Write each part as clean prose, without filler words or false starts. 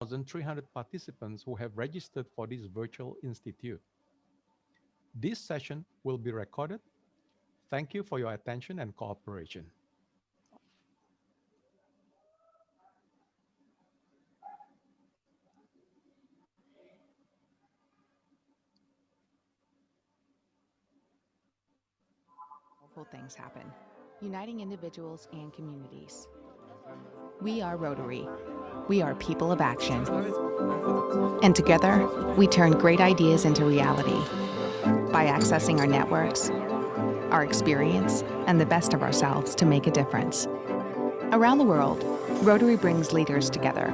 1,300 participants who have registered for this virtual institute. This session will be recorded. Thank you for your attention and cooperation. Powerful things happen, uniting individuals and communities. We are Rotary. We are people of action. And together, we turn great ideas into reality by accessing our networks, our experience, and the best of ourselves to make a difference. Around the world, Rotary brings leaders together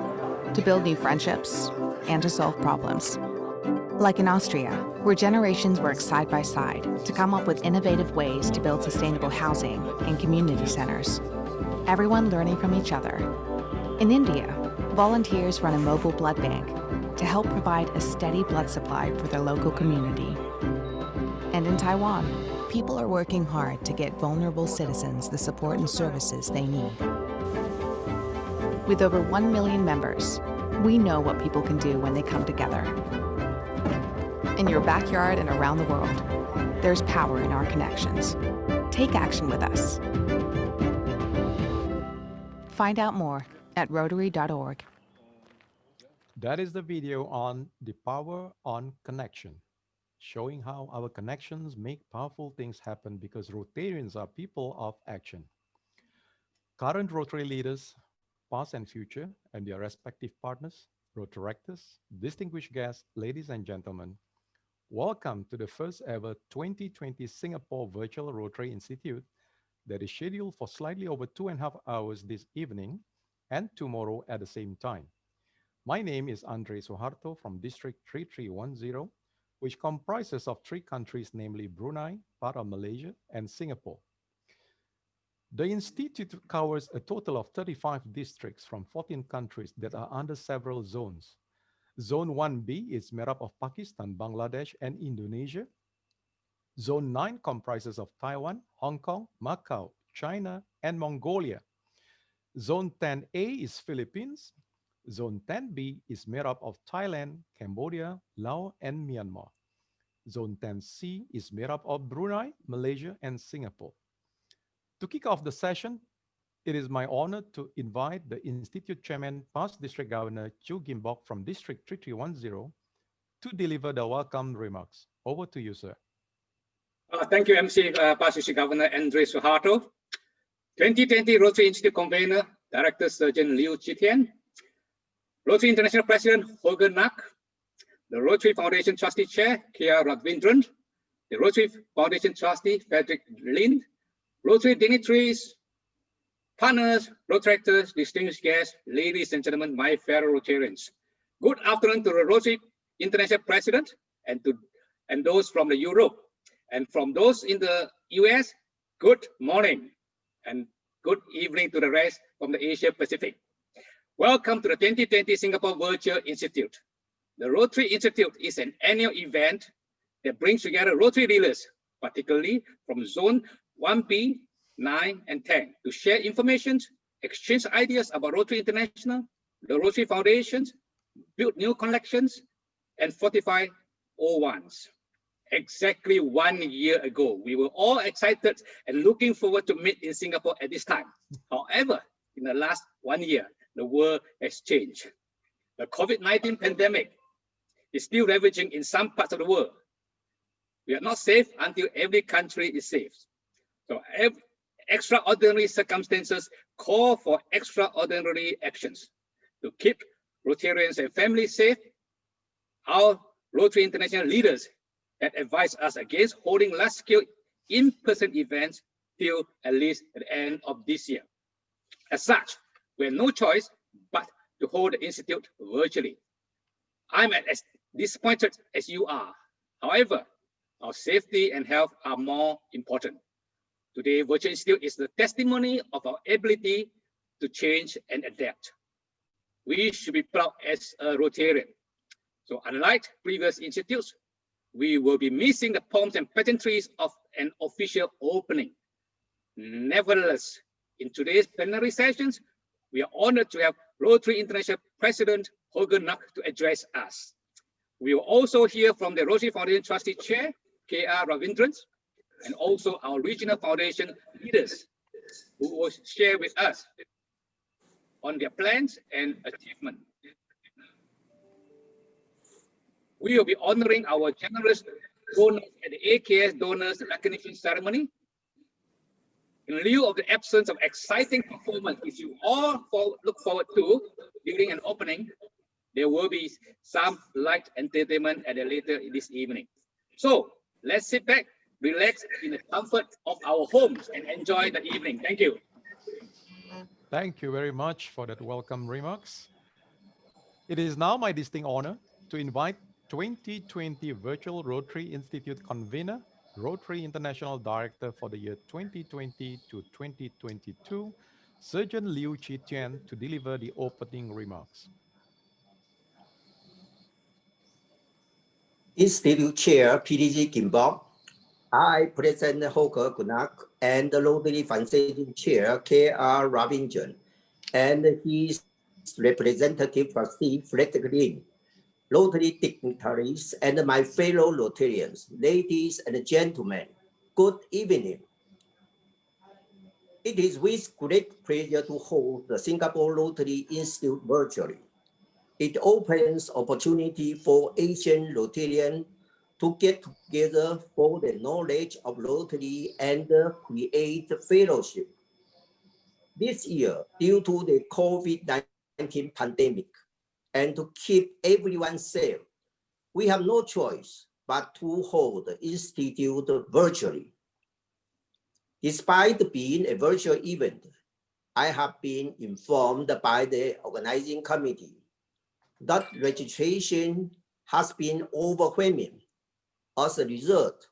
to build new friendships and to solve problems. Like in Austria, where generations work side by side to come up with innovative ways to build sustainable housing and community centers. Everyone learning from each other. In India, volunteers run a mobile blood bank to help provide a steady blood supply for their local community. And in Taiwan, people are working hard to get vulnerable citizens the support and services they need. With over 1 million members, we know what people can do when they come together. In your backyard and around the world, there's power in our connections. Take action with us. Find out more at Rotary.org. That is the video on the power on connection, showing how our connections make powerful things happen because Rotarians are people of action. Current Rotary leaders, past and future, and their respective partners, Rotaractors, distinguished guests, ladies and gentlemen, welcome to the first ever 2020 Singapore Virtual Rotary Institute that is scheduled for slightly over 2.5 hours this evening and tomorrow at the same time. My name is Andre Suharto from District 3310, which comprises of 3 countries, namely Brunei, part of Malaysia, and Singapore. The Institute covers a total of 35 districts from 14 countries that are under several zones. Zone 1B is made up of Pakistan, Bangladesh, and Indonesia. Zone 9 comprises of Taiwan, Hong Kong, Macau, China, and Mongolia. Zone 10A is Philippines. Zone 10B is made up of Thailand, Cambodia, Laos, and Myanmar. Zone 10C is made up of Brunei, Malaysia, and Singapore. To kick off the session, it is my honor to invite the Institute Chairman, past District Governor Chu Gimbok from District 3310 to deliver the welcome remarks. Over to you, sir. Thank you, MC, past District Governor Andre Suharto. 2020 Rotary Institute Convener, Director Surgeon Liu Chitian, Rotary International President Holger Nack, the Rotary Foundation Trustee Chair Kia Radvindran, the Rotary Foundation Trustee Frederick Lind, Rotary Dignitaries, partners, Rotaractors, distinguished guests, ladies and gentlemen, my fellow Rotarians. Good afternoon to the Rotary International President and those from the Europe. And from those in the US, good morning and good evening to the rest from the Asia Pacific. Welcome to the 2020 Singapore Virtual Institute. The Rotary Institute is an annual event that brings together Rotary leaders, particularly from Zone 1B, 9, and 10, to share information, exchange ideas about Rotary International, the Rotary Foundations, build new collections, and fortify old ones. Exactly 1 year ago, we were all excited and looking forward to meet in Singapore at this time. However, in the last 1 year, the world has changed. The COVID-19 pandemic is still ravaging in some parts of the world. We are not safe until every country is safe. So extraordinary circumstances call for extraordinary actions. To keep Rotarians and families safe, our Rotary International leaders had advised us against holding large-scale in-person events till at least at the end of this year. As such, we have no choice but to hold the Institute virtually. I'm as disappointed as you are. However, our safety and health are more important. Today, Virtual Institute is the testimony of our ability to change and adapt. We should be proud as a Rotarian. So unlike previous institutes, we will be missing the pomps and pageantries of an official opening. Nevertheless, in today's plenary sessions, we are honored to have Rotary International President Holger Nuck to address us. We will also hear from the Rotary Foundation Trustee Chair, K.R. Ravindran, and also our regional foundation leaders who will share with us on their plans and achievement. We will be honoring our generous donors at the AKS Donors Recognition Ceremony. In lieu of the absence of exciting performance, which you all look forward to during an opening, there will be some light entertainment at a later this evening. So let's sit back, relax in the comfort of our homes and enjoy the evening. Thank you. Thank you very much for that welcome remarks. It is now my distinct honor to invite 2020 Virtual Rotary Institute convener, Rotary International Director for the year 2020 to 2022, Surgeon Liu Chi-Tian, to deliver the opening remarks. Institute Chair PDG Kimbok, I, President Holger Gunak, and the Rotary Foundation Chair K.R. Ravindran, and his representative trustee Fred Green, Rotary Dignitaries, and my fellow Rotarians, ladies and gentlemen, good evening. It is with great pleasure to hold the Singapore Rotary Institute virtually. It opens opportunity for Asian Rotarians to get together for the knowledge of Rotary and create fellowship. This year, due to the COVID-19 pandemic, and to keep everyone safe, we have no choice but to hold the Institute virtually. Despite being a virtual event, I have been informed by the organizing committee that registration has been overwhelming. As a result,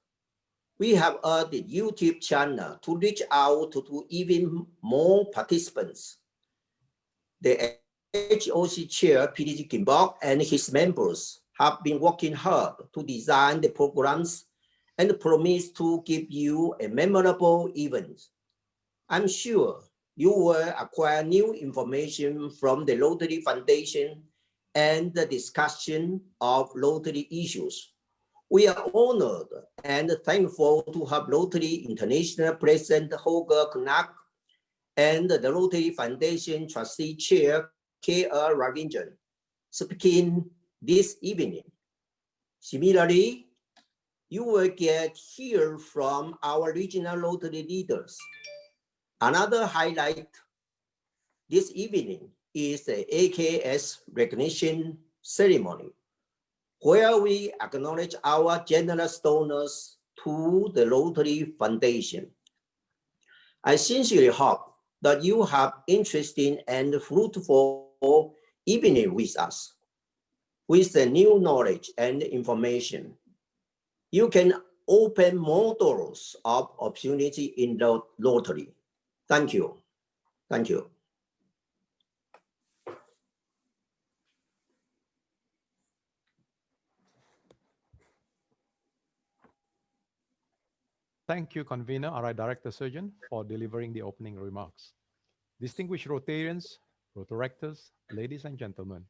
we have added YouTube channel to reach out to even more participants. The HOC Chair PDG Kimbok and his members have been working hard to design the programs and promise to give you a memorable event. I'm sure you will acquire new information from the Rotary Foundation and the discussion of Rotary issues. We are honored and thankful to have Rotary International President Holger Knack and the Rotary Foundation Trustee Chair K.R. Ravindran speaking this evening. Similarly, you will get hear from our regional Rotary leaders. Another highlight this evening is the AKS recognition ceremony, where we acknowledge our generous donors to the Rotary Foundation. I sincerely hope that you have interesting and fruitful evening with us. With the new knowledge and information, you can open more doors of opportunity in the Rotary. Thank you. Thank you. Thank you, Convener, RI Director Surgeon, for delivering the opening remarks. Distinguished Rotarians, Rotaractors, ladies and gentlemen,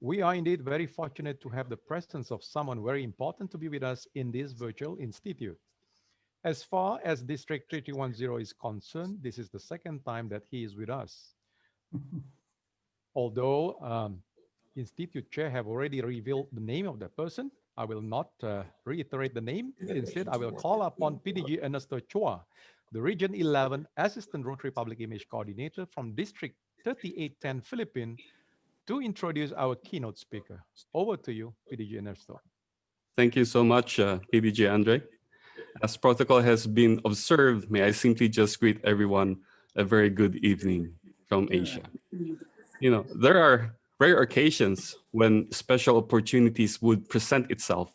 we are indeed very fortunate to have the presence of someone very important to be with us in this virtual institute. As far as District 3310 is concerned, this is the second time that he is with us. Although Institute Chair have already revealed the name of that person, I will not reiterate the name. Instead, I will call upon PDG Ernesto Chua, the Region 11 Assistant Rotary Public Image Coordinator from District 3810 Philippines, to introduce our keynote speaker. Over to you, PDG Ernesto. Thank you so much, PDG Andre. As protocol has been observed, may I simply just greet everyone a very good evening from Asia. You know, there are rare occasions when special opportunities would present itself,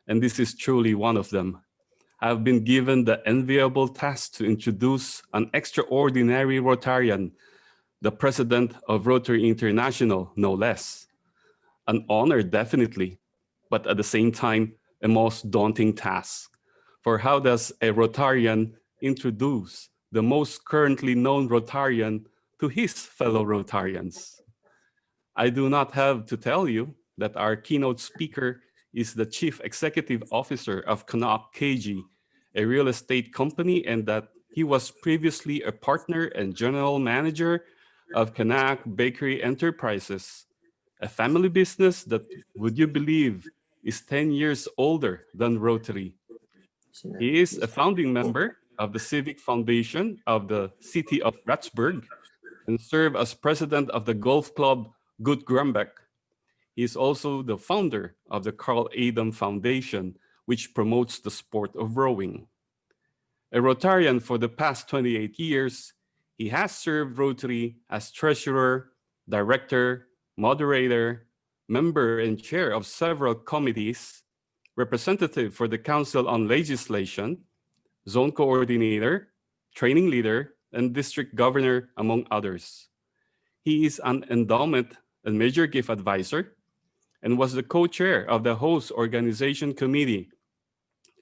and this is truly one of them. I have been given the enviable task to introduce an extraordinary Rotarian, the President of Rotary International, no less. An honor, definitely, but at the same time, a most daunting task. For how does a Rotarian introduce the most currently known Rotarian to his fellow Rotarians? I do not have to tell you that our keynote speaker is the Chief Executive Officer of Knapp KG, a real estate company, and that he was previously a partner and general manager of Kanak Bakery Enterprises, a family business that, would you believe, is 10 years older than Rotary. He is a founding member of the Civic Foundation of the City of Rattsburg and served as president of the golf club Gut Grumbeck. He is also the founder of the Carl Adam Foundation, which promotes the sport of rowing. A Rotarian for the past 28 years, he has served Rotary as treasurer, director, moderator, member and chair of several committees, representative for the Council on Legislation, zone coordinator, training leader, and district governor, among others. He is an endowment and major gift advisor and was the co-chair of the host organization committee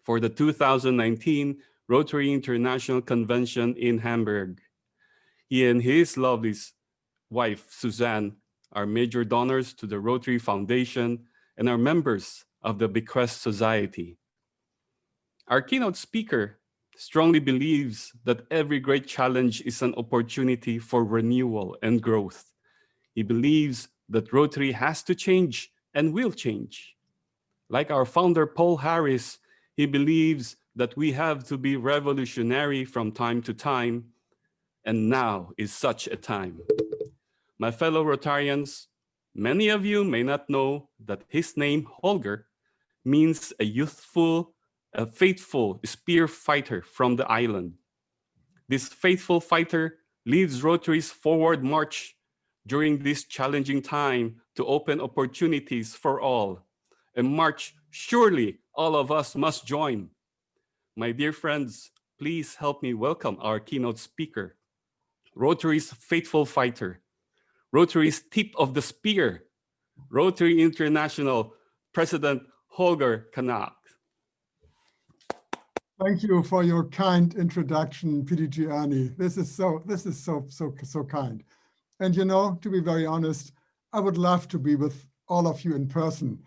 for the 2019 Rotary International Convention in Hamburg. He and his lovely wife, Suzanne, are major donors to the Rotary Foundation and are members of the Bequest Society. Our keynote speaker strongly believes that every great challenge is an opportunity for renewal and growth. He believes that Rotary has to change and will change. Like our founder, Paul Harris, he believes that we have to be revolutionary from time to time, and now is such a time. My fellow Rotarians, many of you may not know that his name, Holger, means a faithful spear fighter from the island. This faithful fighter leads Rotary's forward march during this challenging time to open opportunities for all, a march surely all of us must join. My dear friends, please help me welcome our keynote speaker, Rotary's faithful fighter, Rotary's tip of the spear, Rotary International President Holger Kanak. Thank you for your kind introduction, PDG Ernie. This is so kind. And you know, to be very honest, I would love to be with all of you in person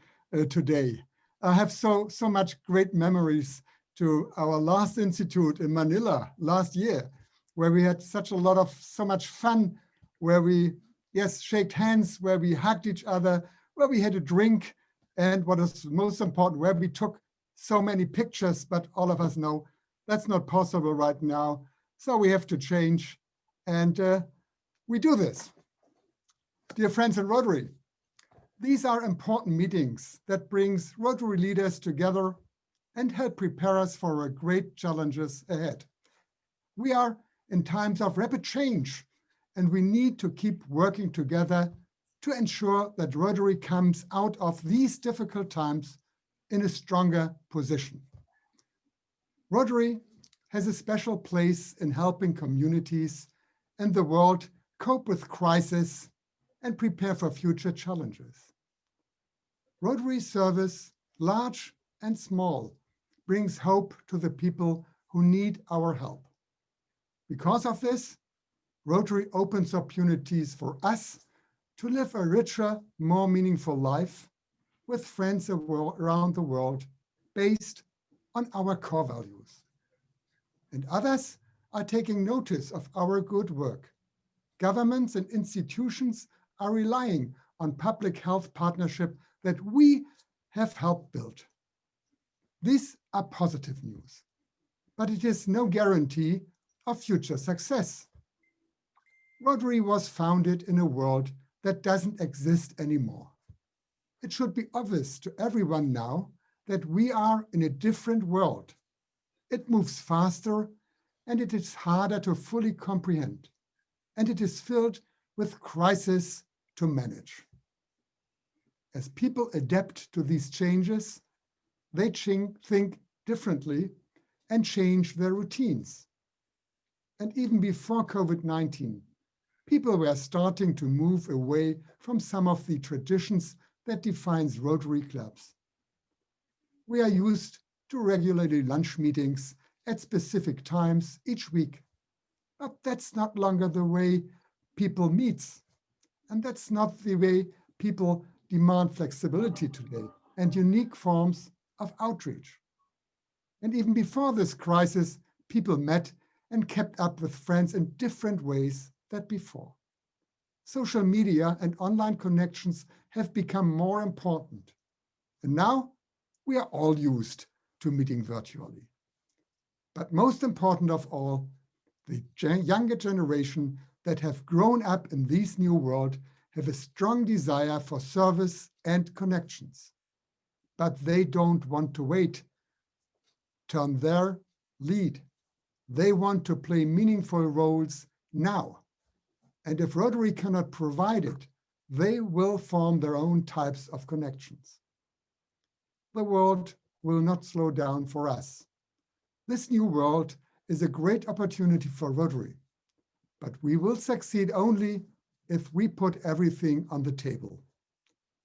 today. I have so much great memories to our last institute in Manila last year, where we had so much fun, where we, yes, shaked hands, where we hugged each other, where we had a drink, and what is most important, where we took so many pictures, but all of us know that's not possible right now. So we have to change, and we do this. Dear friends in Rotary, these are important meetings that brings Rotary leaders together and help prepare us for our great challenges ahead. We are in times of rapid change, and we need to keep working together to ensure that Rotary comes out of these difficult times in a stronger position. Rotary has a special place in helping communities and the world cope with crisis and prepare for future challenges. Rotary service, large and small, brings hope to the people who need our help. Because of this, Rotary opens opportunities for us to live a richer, more meaningful life with friends around the world based on our core values. And others are taking notice of our good work. Governments and institutions are relying on public health partnership that we have helped build. These are positive news, but it is no guarantee of future success. Rotary was founded in a world that doesn't exist anymore. It should be obvious to everyone now that we are in a different world. It moves faster and it is harder to fully comprehend, and it is filled with crises to manage. As people adapt to these changes, they think differently and change their routines. And even before COVID-19, people were starting to move away from some of the traditions that defines Rotary clubs. We are used to regularly lunch meetings at specific times each week, but that's not longer the way people meet. And that's not the way people demand flexibility today and unique forms of outreach. And even before this crisis, people met and kept up with friends in different ways than before. Social media and online connections have become more important. And now we are all used to meeting virtually. But most important of all, the younger generation that have grown up in this new world have a strong desire for service and connections. But they don't want to wait on their lead. They want to play meaningful roles now. And if Rotary cannot provide it, they will form their own types of connections. The world will not slow down for us. This new world is a great opportunity for Rotary, but we will succeed only if we put everything on the table,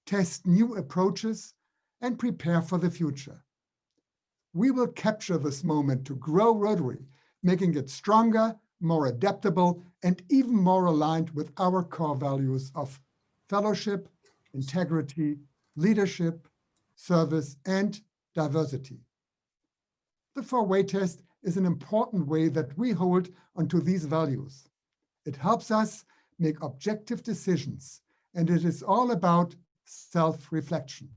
test new approaches, and prepare for the future. We will capture this moment to grow Rotary, making it stronger, more adaptable, and even more aligned with our core values of fellowship, integrity, leadership, service, and diversity. The four-way test is an important way that we hold onto these values. It helps us make objective decisions, and it is all about self-reflection.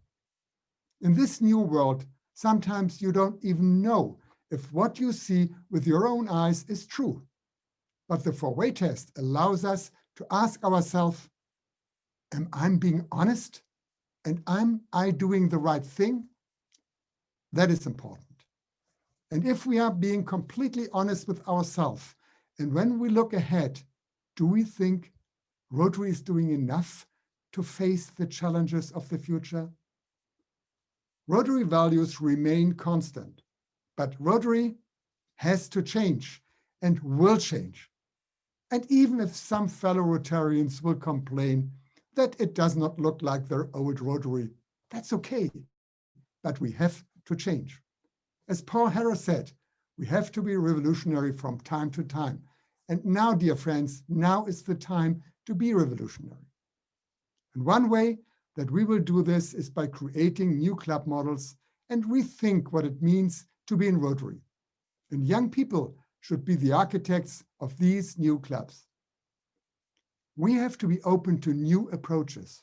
In this new world, sometimes you don't even know if what you see with your own eyes is true. But the four-way test allows us to ask ourselves, am I being honest? And am I doing the right thing? That is important. And if we are being completely honest with ourselves, and when we look ahead, do we think Rotary is doing enough to face the challenges of the future? Rotary values remain constant, but Rotary has to change and will change. And even if some fellow Rotarians will complain that it does not look like their old Rotary, that's okay, but we have to change. As Paul Harris said, we have to be revolutionary from time to time. And now, dear friends, now is the time to be revolutionary. And one way that we will do this is by creating new club models and rethink what it means to be in Rotary. And young people should be the architects of these new clubs. We have to be open to new approaches.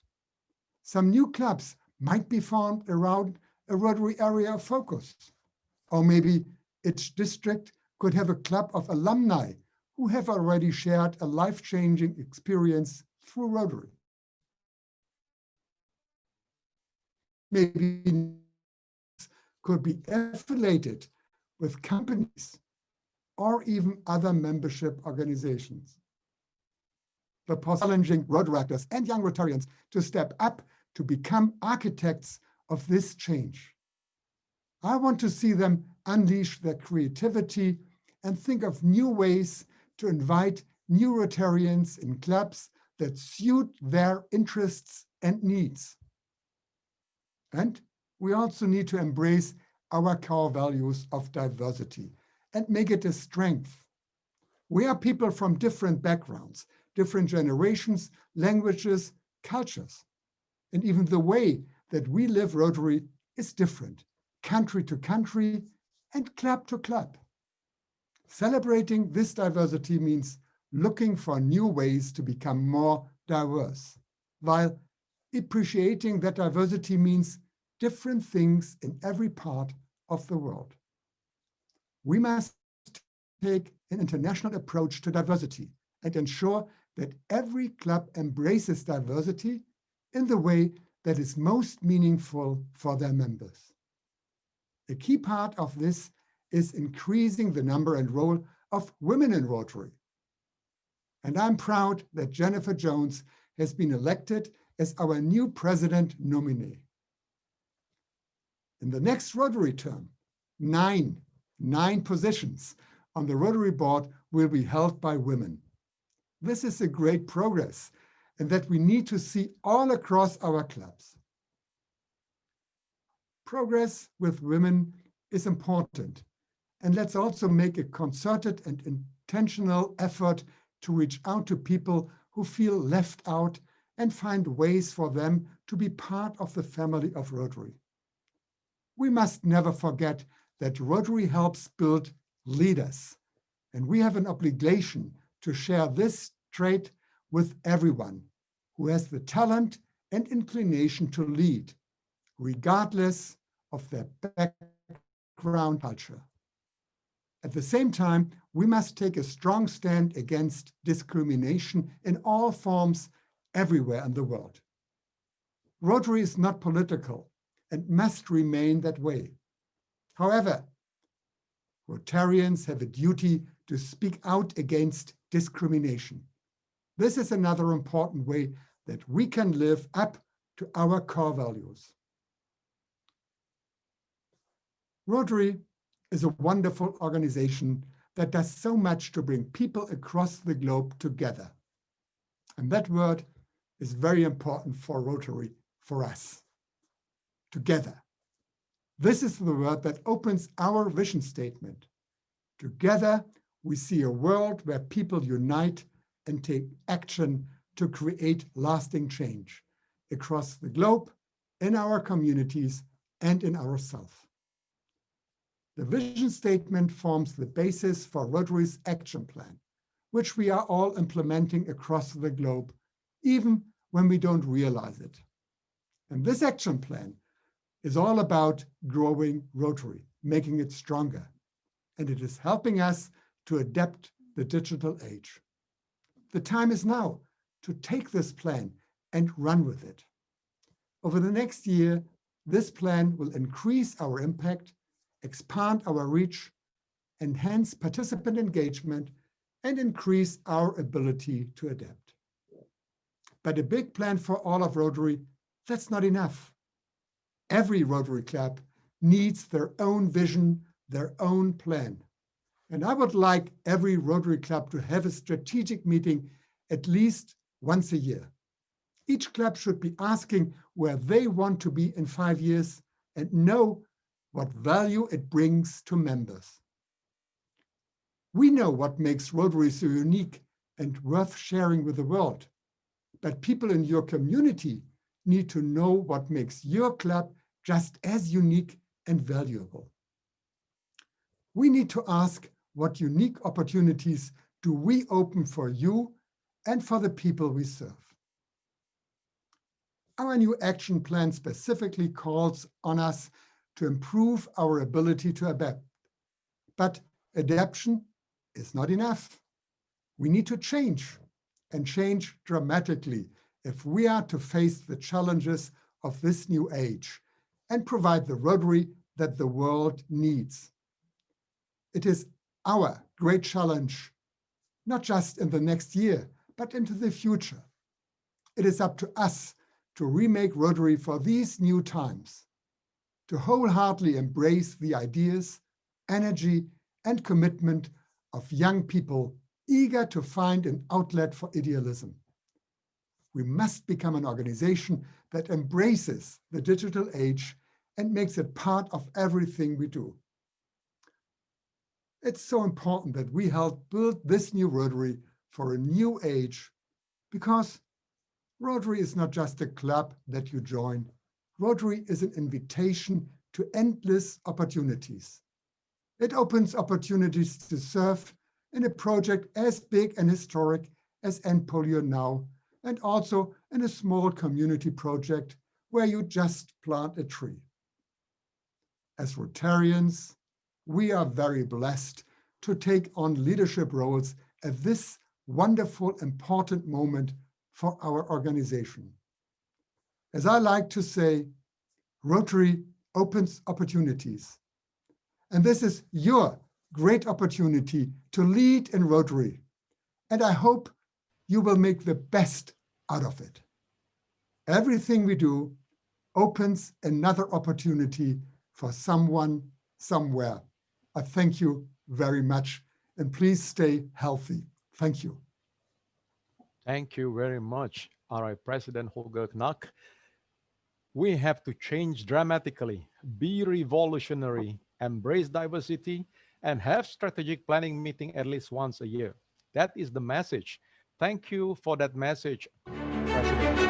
Some new clubs might be formed around a Rotary area of focus. Or maybe each district could have a club of alumni who have already shared a life-changing experience through Rotary. Maybe could be affiliated with companies or even other membership organizations. The challenging Rotary actors and young Rotarians to step up to become architects of this change. I want to see them unleash their creativity and think of new ways to invite new Rotarians in clubs that suit their interests and needs. And we also need to embrace our core values of diversity and make it a strength. We are people from different backgrounds, different generations, languages, cultures. And even the way that we live Rotary is different, country to country and club to club. Celebrating this diversity means looking for new ways to become more diverse, while appreciating that diversity means different things in every part of the world. We must take an international approach to diversity and ensure that every club embraces diversity in the way that is most meaningful for their members. A key part of this is increasing the number and role of women in Rotary. And I'm proud that Jennifer Jones has been elected as our new president nominee. In the next Rotary term, nine positions on the Rotary board will be held by women. This is a great progress, and that we need to see all across our clubs. Progress with women is important, and let's also make a concerted and intentional effort to reach out to people who feel left out and find ways for them to be part of the family of Rotary. We must never forget that Rotary helps build leaders, and we have an obligation to share this trait with everyone who has the talent and inclination to lead, regardless of their background culture. At the same time, we must take a strong stand against discrimination in all forms everywhere in the world. Rotary is not political and must remain that way. However, Rotarians have a duty to speak out against discrimination. This is another important way that we can live up to our core values. Rotary is a wonderful organization that does so much to bring people across the globe together. And that word is very important for Rotary, for us. Together. This is the word that opens our vision statement. Together, we see a world where people unite and take action to create lasting change across the globe, in our communities, and in ourselves. The vision statement forms the basis for Rotary's action plan, which we are all implementing across the globe, even when we don't realize it. And this action plan is all about growing Rotary, making it stronger. And it is helping us to adapt the digital age. The time is now to take this plan and run with it. Over the next year, this plan will increase our impact, expand our reach, enhance participant engagement, and increase our ability to adapt. But a big plan for all of Rotary, that's not enough. Every Rotary club needs their own vision, their own plan. And I would like every Rotary club to have a strategic meeting at least once a year. Each club should be asking where they want to be in 5 years and know what value it brings to members. We know what makes Rotary so unique and worth sharing with the world. But people in your community need to know what makes your club just as unique and valuable. We need to ask what unique opportunities do we open for you and for the people we serve. Our new action plan specifically calls on us to improve our ability to adapt. But adaptation is not enough. We need to change, and change dramatically if we are to face the challenges of this new age and provide the Rotary that the world needs. It is our great challenge, not just in the next year, but into the future. It is up to us to remake Rotary for these new times, to wholeheartedly embrace the ideas, energy, and commitment of young people eager to find an outlet for idealism. We must become an organization that embraces the digital age and makes it part of everything we do. It's so important that we help build this new Rotary for a new age, because Rotary is not just a club that you join. Rotary is an invitation to endless opportunities. It opens opportunities to serve in a project as big and historic as End Polio Now, and also in a small community project where you just plant a tree. As Rotarians, we are very blessed to take on leadership roles at this wonderful, important moment for our organization. As I like to say, Rotary opens opportunities. And this is your great opportunity to lead in Rotary. And I hope you will make the best out of it. Everything we do opens another opportunity for someone, somewhere. I thank you very much, and please stay healthy. Thank you. Thank you very much, RI President Holger Knack. We have to change dramatically, be revolutionary, embrace diversity, and have strategic planning meeting at least once a year. That is the message. Thank you for that message, President. President.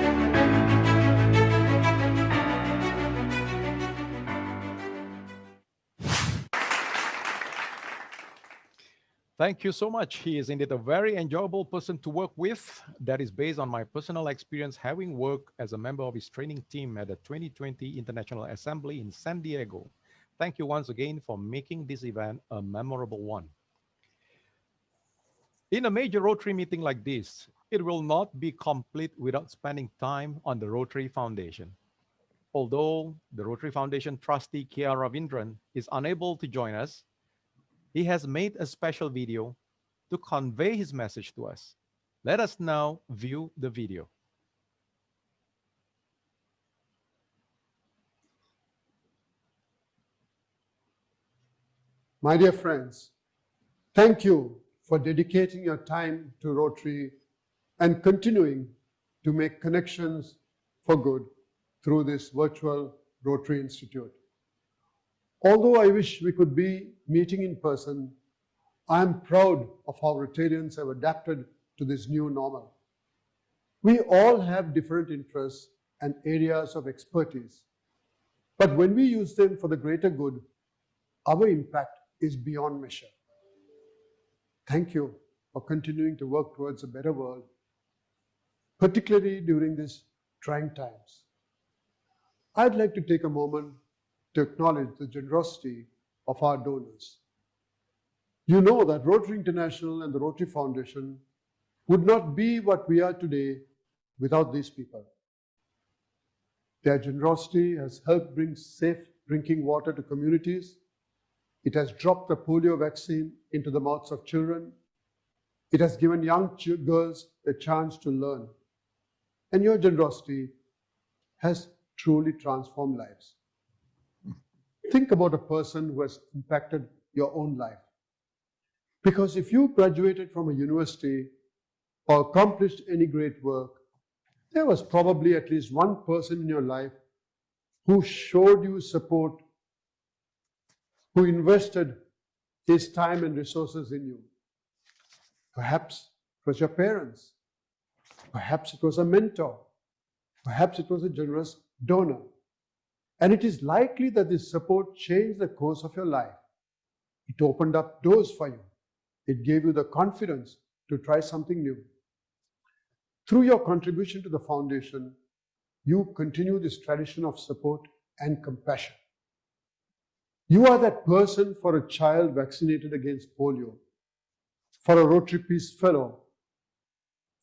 Thank you so much. He is indeed a very enjoyable person to work with. That is based on my personal experience having worked as a member of his training team at the 2020 International Assembly in San Diego. Thank you once again for making this event a memorable one. In a major Rotary meeting like this, it will not be complete without spending time on the Rotary Foundation. Although the Rotary Foundation trustee K.R. Ravindran is unable to join us, he has made a special video to convey his message to us. Let us now view the video. My dear friends, thank you for dedicating your time to Rotary and continuing to make connections for good through this virtual Rotary Institute. Although I wish we could be meeting in person, I am proud of how Rotarians have adapted to this new normal. We all have different interests and areas of expertise, but when we use them for the greater good, our impact is beyond measure. Thank you for continuing to work towards a better world, particularly during these trying times. I'd like to take a moment to acknowledge the generosity of our donors. You know that Rotary International and the Rotary Foundation would not be what we are today without these people. Their generosity has helped bring safe drinking water to communities. It has dropped the polio vaccine into the mouths of children. It has given young girls the chance to learn. And your generosity has truly transformed lives. Think about a person who has impacted your own life. Because if you graduated from a university or accomplished any great work, there was probably at least one person in your life who showed you support, who invested his time and resources in you. Perhaps it was your parents. Perhaps it was a mentor. Perhaps it was a generous donor. And it is likely that this support changed the course of your life. It opened up doors for you. It gave you the confidence to try something new. Through your contribution to the foundation, you continue this tradition of support and compassion. You are that person for a child vaccinated against polio, for a Rotary Peace Fellow,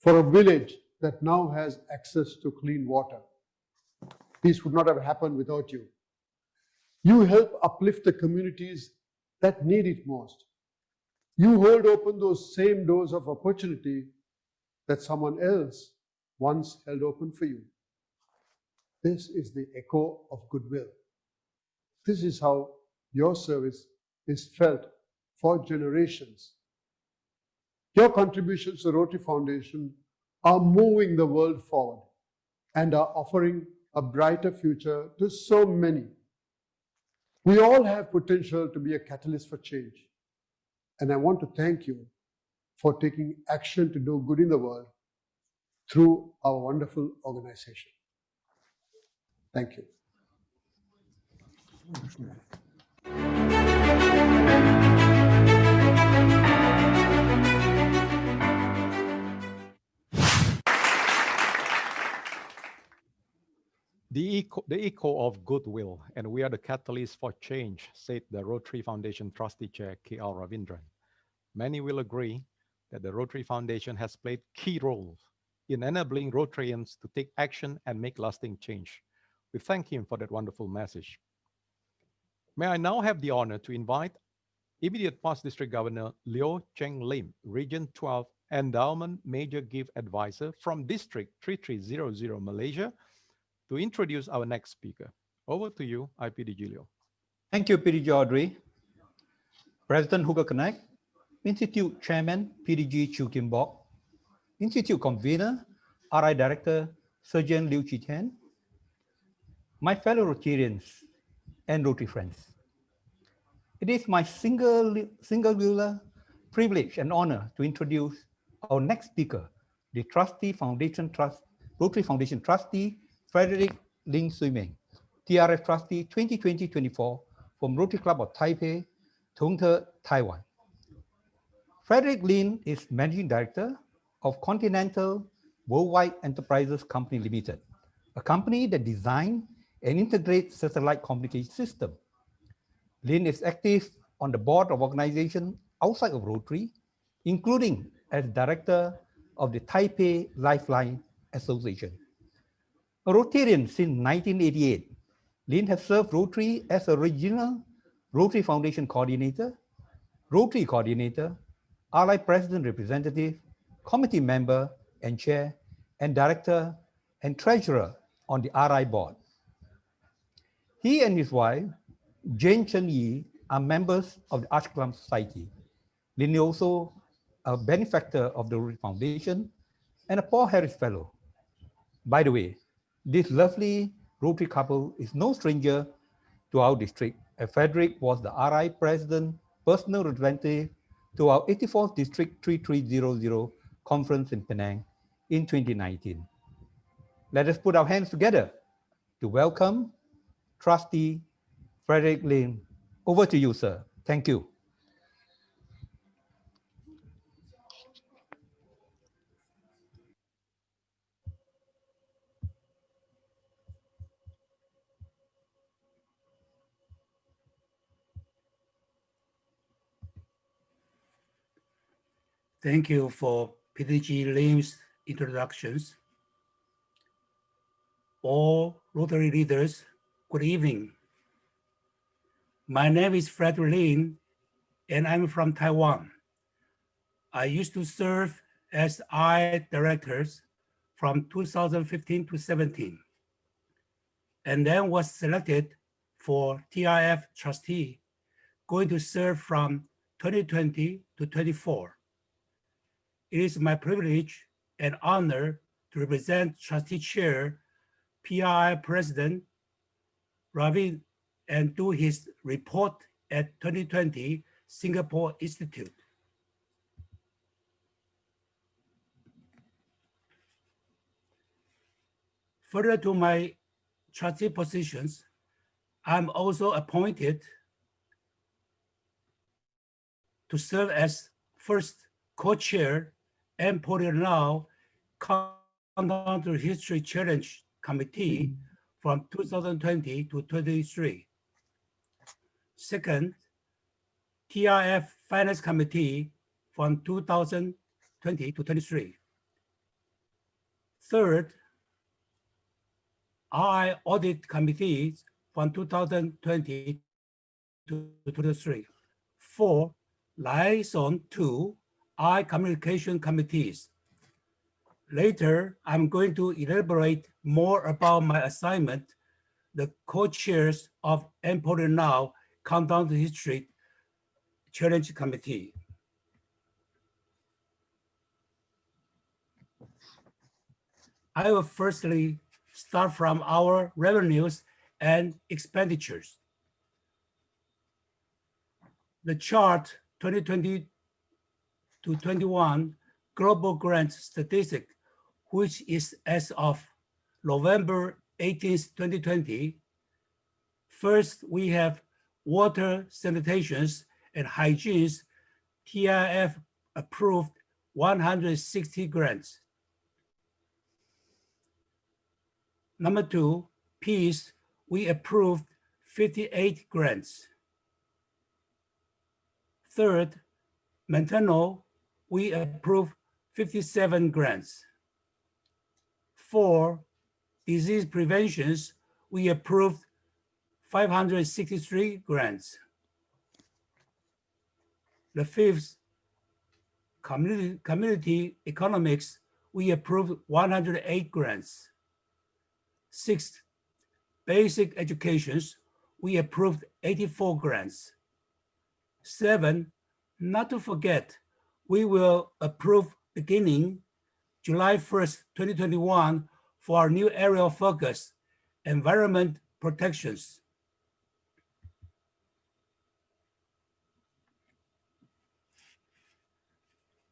for a village that now has access to clean water. Peace would not have happened without you. You help uplift the communities that need it most. You hold open those same doors of opportunity that someone else once held open for you. This is the echo of goodwill. This is how your service is felt for generations. Your contributions to the Rotary Foundation are moving the world forward and are offering a brighter future to so many. We all have potential to be a catalyst for change. And I want to thank you for taking action to do good in the world through our wonderful organization. Thank you. The echo of goodwill, and we are the catalyst for change, said the Rotary Foundation Trustee Chair K.R. Ravindran. Many will agree that the Rotary Foundation has played key roles in enabling Rotarians to take action and make lasting change. We thank him for that wonderful message. May I now have the honor to invite immediate past District Governor Leo Cheng Lim, Region 12 Endowment Major Gift Advisor from District 3300 Malaysia, to introduce our next speaker. Over to you, IPDG Leo. Thank you, PDG Audrey. President Hugo Connect, Institute Chairman PDG Chu Kim Bok, Institute Convener, RI Director Surgeon Liu Chi-Tian, my fellow Rotarians and Rotary friends. It is my singular privilege and honor to introduce our next speaker, the Trustee Foundation Trust Rotary Foundation Trustee Frederick Ling Sui-ming, TRF Trustee 2020-24 from Rotary Club of Taipei, Tongte, Taiwan. Frederick Lin is Managing Director of Continental Worldwide Enterprises Company Limited, a company that designs and integrates satellite communication system. Lin is active on the board of organizations outside of Rotary, including as Director of the Taipei Lifeline Association. A Rotarian since 1988, Lin has served Rotary as a regional Rotary Foundation coordinator, Rotary coordinator, Allied President Representative, committee member and chair, and director and treasurer on the RI board. He and his wife, Jane Chen Yi, are members of the Archclub Society. Lin is also a benefactor of the Rotary Foundation and a Paul Harris Fellow. By the way, this lovely Rotary couple is no stranger to our district, as Frederick was the RI President, personal representative to our 84th District 3300 conference in Penang in 2019. Let us put our hands together to welcome Trustee Frederick Lin. Over to you, sir. Thank you. Thank you for PDG Lim's introductions. All Rotary leaders, good evening. My name is Frederick Lin, and I'm from Taiwan. I used to serve as I directors from 2015 to 17, and then was selected for TRF trustee, going to serve from 2020 to 24. It is my privilege and honor to represent Trustee Chair, PRI President Ravi, and do his report at 2020 Singapore Institute. Further to my trustee positions, I'm also appointed to serve as first co-chair and Podium Now Countdown to History Challenge Committee from 2020 to 23. Second, TRF Finance Committee from 2020 to 23. Third, RI Audit Committee from 2020 to 23. Four, liaison to RI Communication Committees. Later, I'm going to elaborate more about my assignment, the co-chairs of Emporium Now Countdown to History Challenge Committee. I will firstly start from our revenues and expenditures. The chart 2020 to 21 global grant statistic, which is as of November 18th, 2020. First, we have water, sanitations, and hygienes. TRF approved 160 grants. Number two, peace, we approved 58 grants. Third, maternal, we approved 57 grants. Four, disease preventions, we approved 563 grants. The fifth, community economics, we approved 108 grants. Sixth, basic educations, we approved 84 grants. Seven, not to forget, we will approve beginning July 1st, 2021 for our new area of focus, environment protections.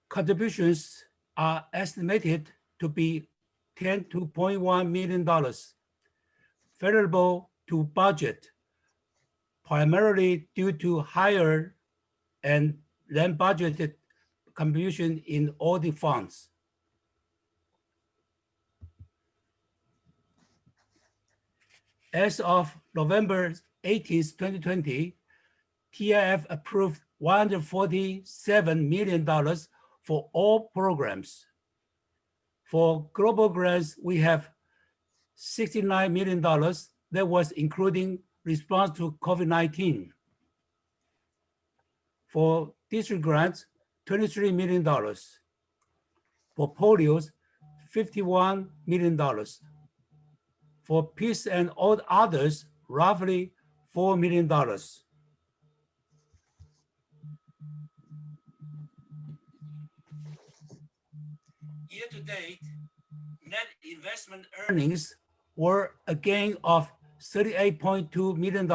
Contributions are estimated to be $10.1 million, favorable to budget, primarily due to higher and than budgeted contribution in all the funds. As of November 18, 2020, TIF approved $147 million for all programs. For global grants, we have $69 million that was including response to COVID-19. For district grants, $23 million. For polios, $51 million. For peace and all others, roughly $4 million. Year to date, net investment earnings were a gain of $38.2 million,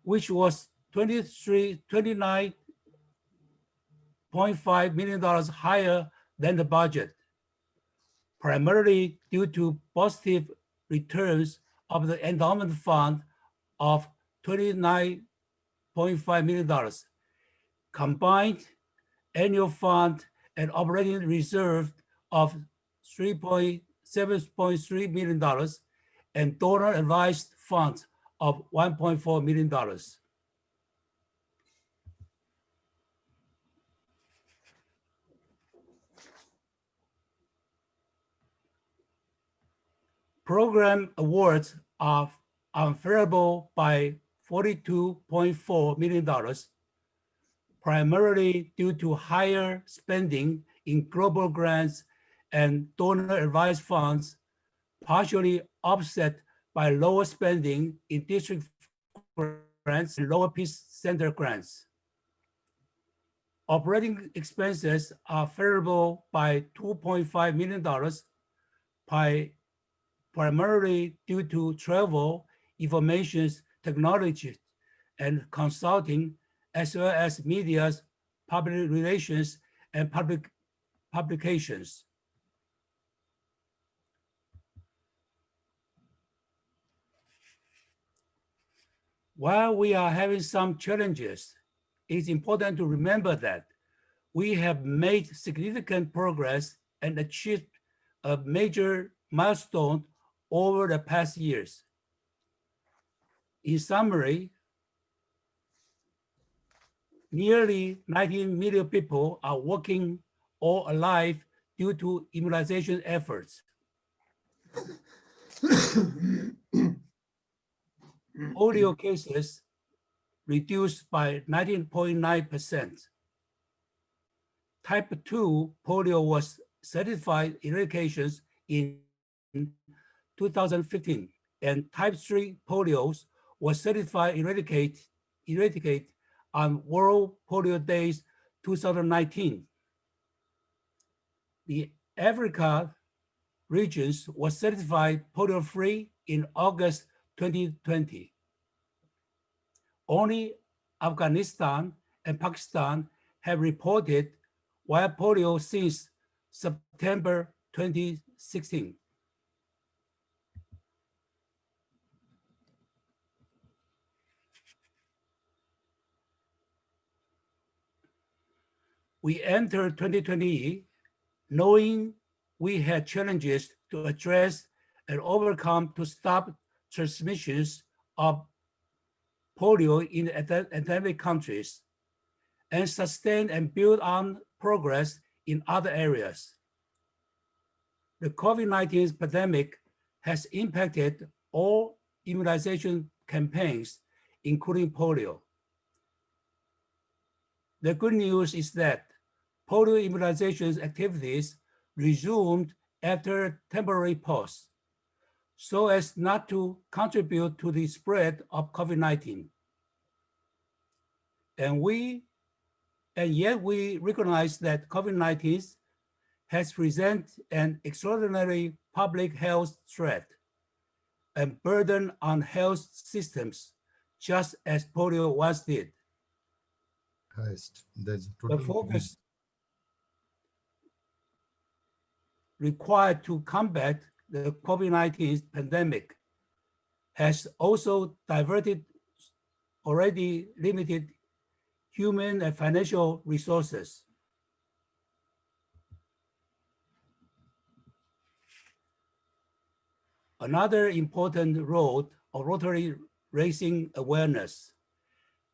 which was $29.5 million higher than the budget, primarily due to positive returns of the endowment fund of $29.5 million, combined annual fund and operating reserve of $7.3 million, and donor advised funds of $1.4 million. Program awards are unfavorable by $42.4 million, primarily due to higher spending in global grants and donor advised funds, partially offset by lower spending in district grants and lower peace center grants. Operating expenses are favorable by $2.5 million, primarily due to travel, information technology, and consulting, as well as media's public relations and publications. While we are having some challenges, it's important to remember that we have made significant progress and achieved a major milestone over the past years. In summary, nearly 19 million people are working or alive due to immunization efforts. Polio cases reduced by 19.9%. Type 2 polio was certified eradications in 2015, and type 3 polios was certified eradicate on World Polio Days 2019. The Africa regions was certified polio-free in August 2020. Only Afghanistan and Pakistan have reported wild polio since September 2016. We entered 2020 knowing we had challenges to address and overcome to stop transmissions of polio in endemic countries and sustain and build on progress in other areas. The COVID-19 pandemic has impacted all immunization campaigns, including polio. The good news is that polio immunization activities resumed after a temporary pause, so as not to contribute to the spread of COVID-19. And yet we recognize that COVID-19 has presented an extraordinary public health threat and burden on health systems, just as polio once did. The focus required to combat the COVID-19 pandemic has also diverted already limited human and financial resources. Another important role of Rotary raising awareness,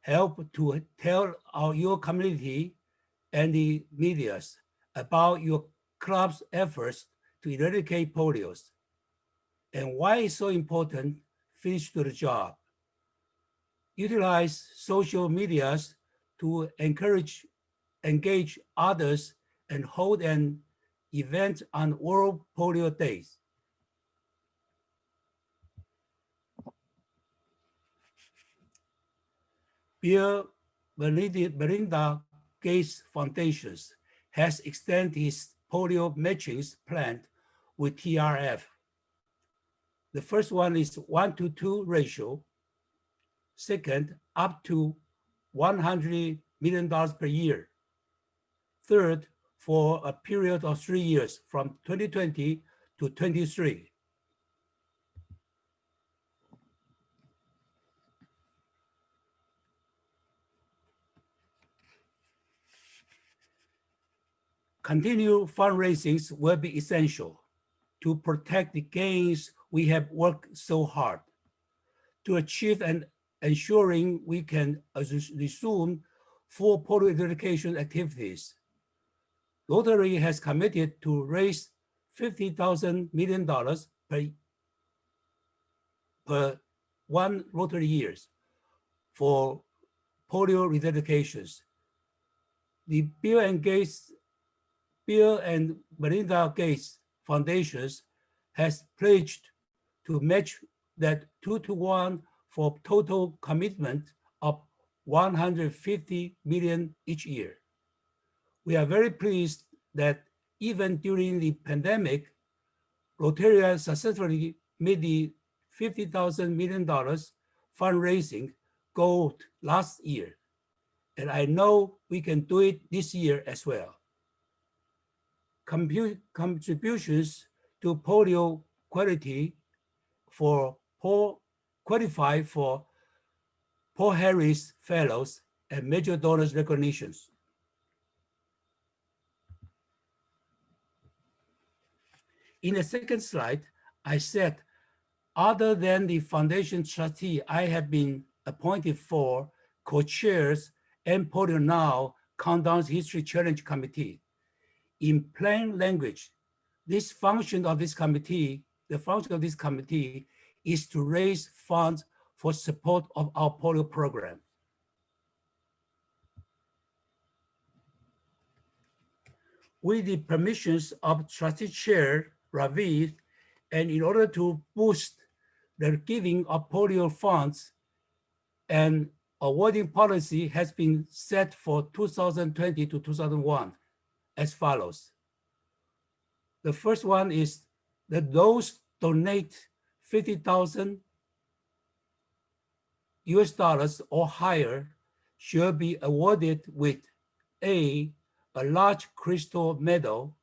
help to tell your community and the medias about your club's efforts to eradicate polio and why it's so important. Finish to the job. Utilize social medias to engage others and hold an event on World Polio Days. Bill Melinda Gates Foundation has extended its polio matching plan with TRF. The first one is 1-to-2 ratio. Second, up to $100 million per year. Third, for a period of 3 years from 2020 to 23. Continued fundraising will be essential to protect the gains we have worked so hard to achieve, and ensuring we can resume full polio eradication activities. Rotary has committed to raise $50,000 million per one Rotary years for polio eradications. The Bill and Melinda Gates Foundations has pledged to match that 2-to-1 for total commitment of $150 million each year. We are very pleased that even during the pandemic, Rotary successfully made the $50,000 million fundraising goal last year, and I know we can do it this year as well. Contributions to polio quality qualify for Paul Harris Fellows and major donors recognitions. In the second slide, I said, other than the foundation trustee, I have been appointed for co-chairs and Polio Now Countdown History Challenge Committee. In plain language, the function of this committee is to raise funds for support of our polio program. With the permissions of Trustee Chair Ravid, and in order to boost the giving of polio funds, an awarding policy has been set for 2020 to 2001 as follows. The first one is that those donate $50,000 or higher should be awarded with a large crystal medal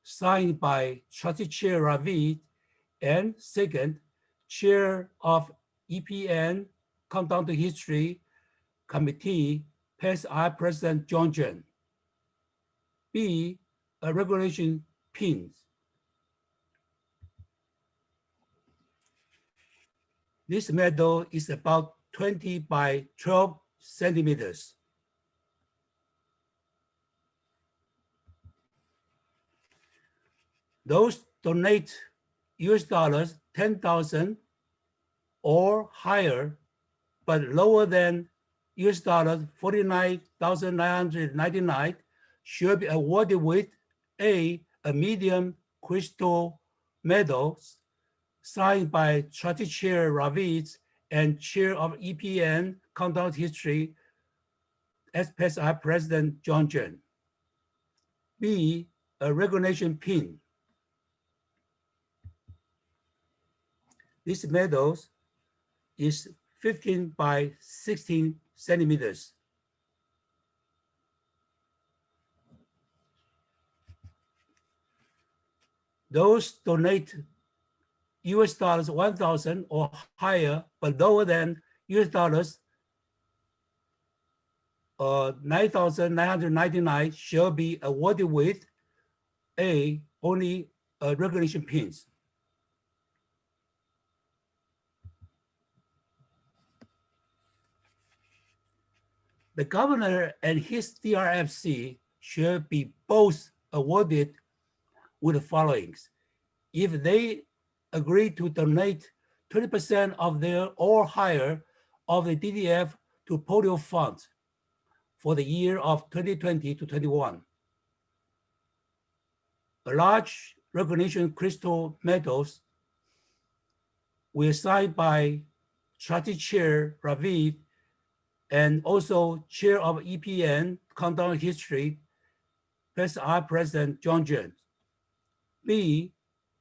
signed by Trustee Chair Ravid, and second, Chair of EPN Countdown to History Committee, past President John Jen. B, a regulation pin. This medal is about 20 by 12 centimeters. Those donate $10,000 or higher, but lower than $49,999 should be awarded with a medium crystal medal signed by Trustee Chair Ravid and Chair of EPN Countdown History as President John Jen. B, a recognition pin. This medal is 15 by 16 centimeters. Those donate US dollars 1,000 or higher, but lower than US dollars 9,999 shall be awarded with only recognition pins. The governor and his DRFC shall be both awarded with the following. If they agree to donate 20% of their or higher of the DDF to polio fund for the year of 2020 to 21. A large recognition crystal medals were signed by Trustee Chair Raviv and also Chair of EPN Countdown History, President John Jones. B,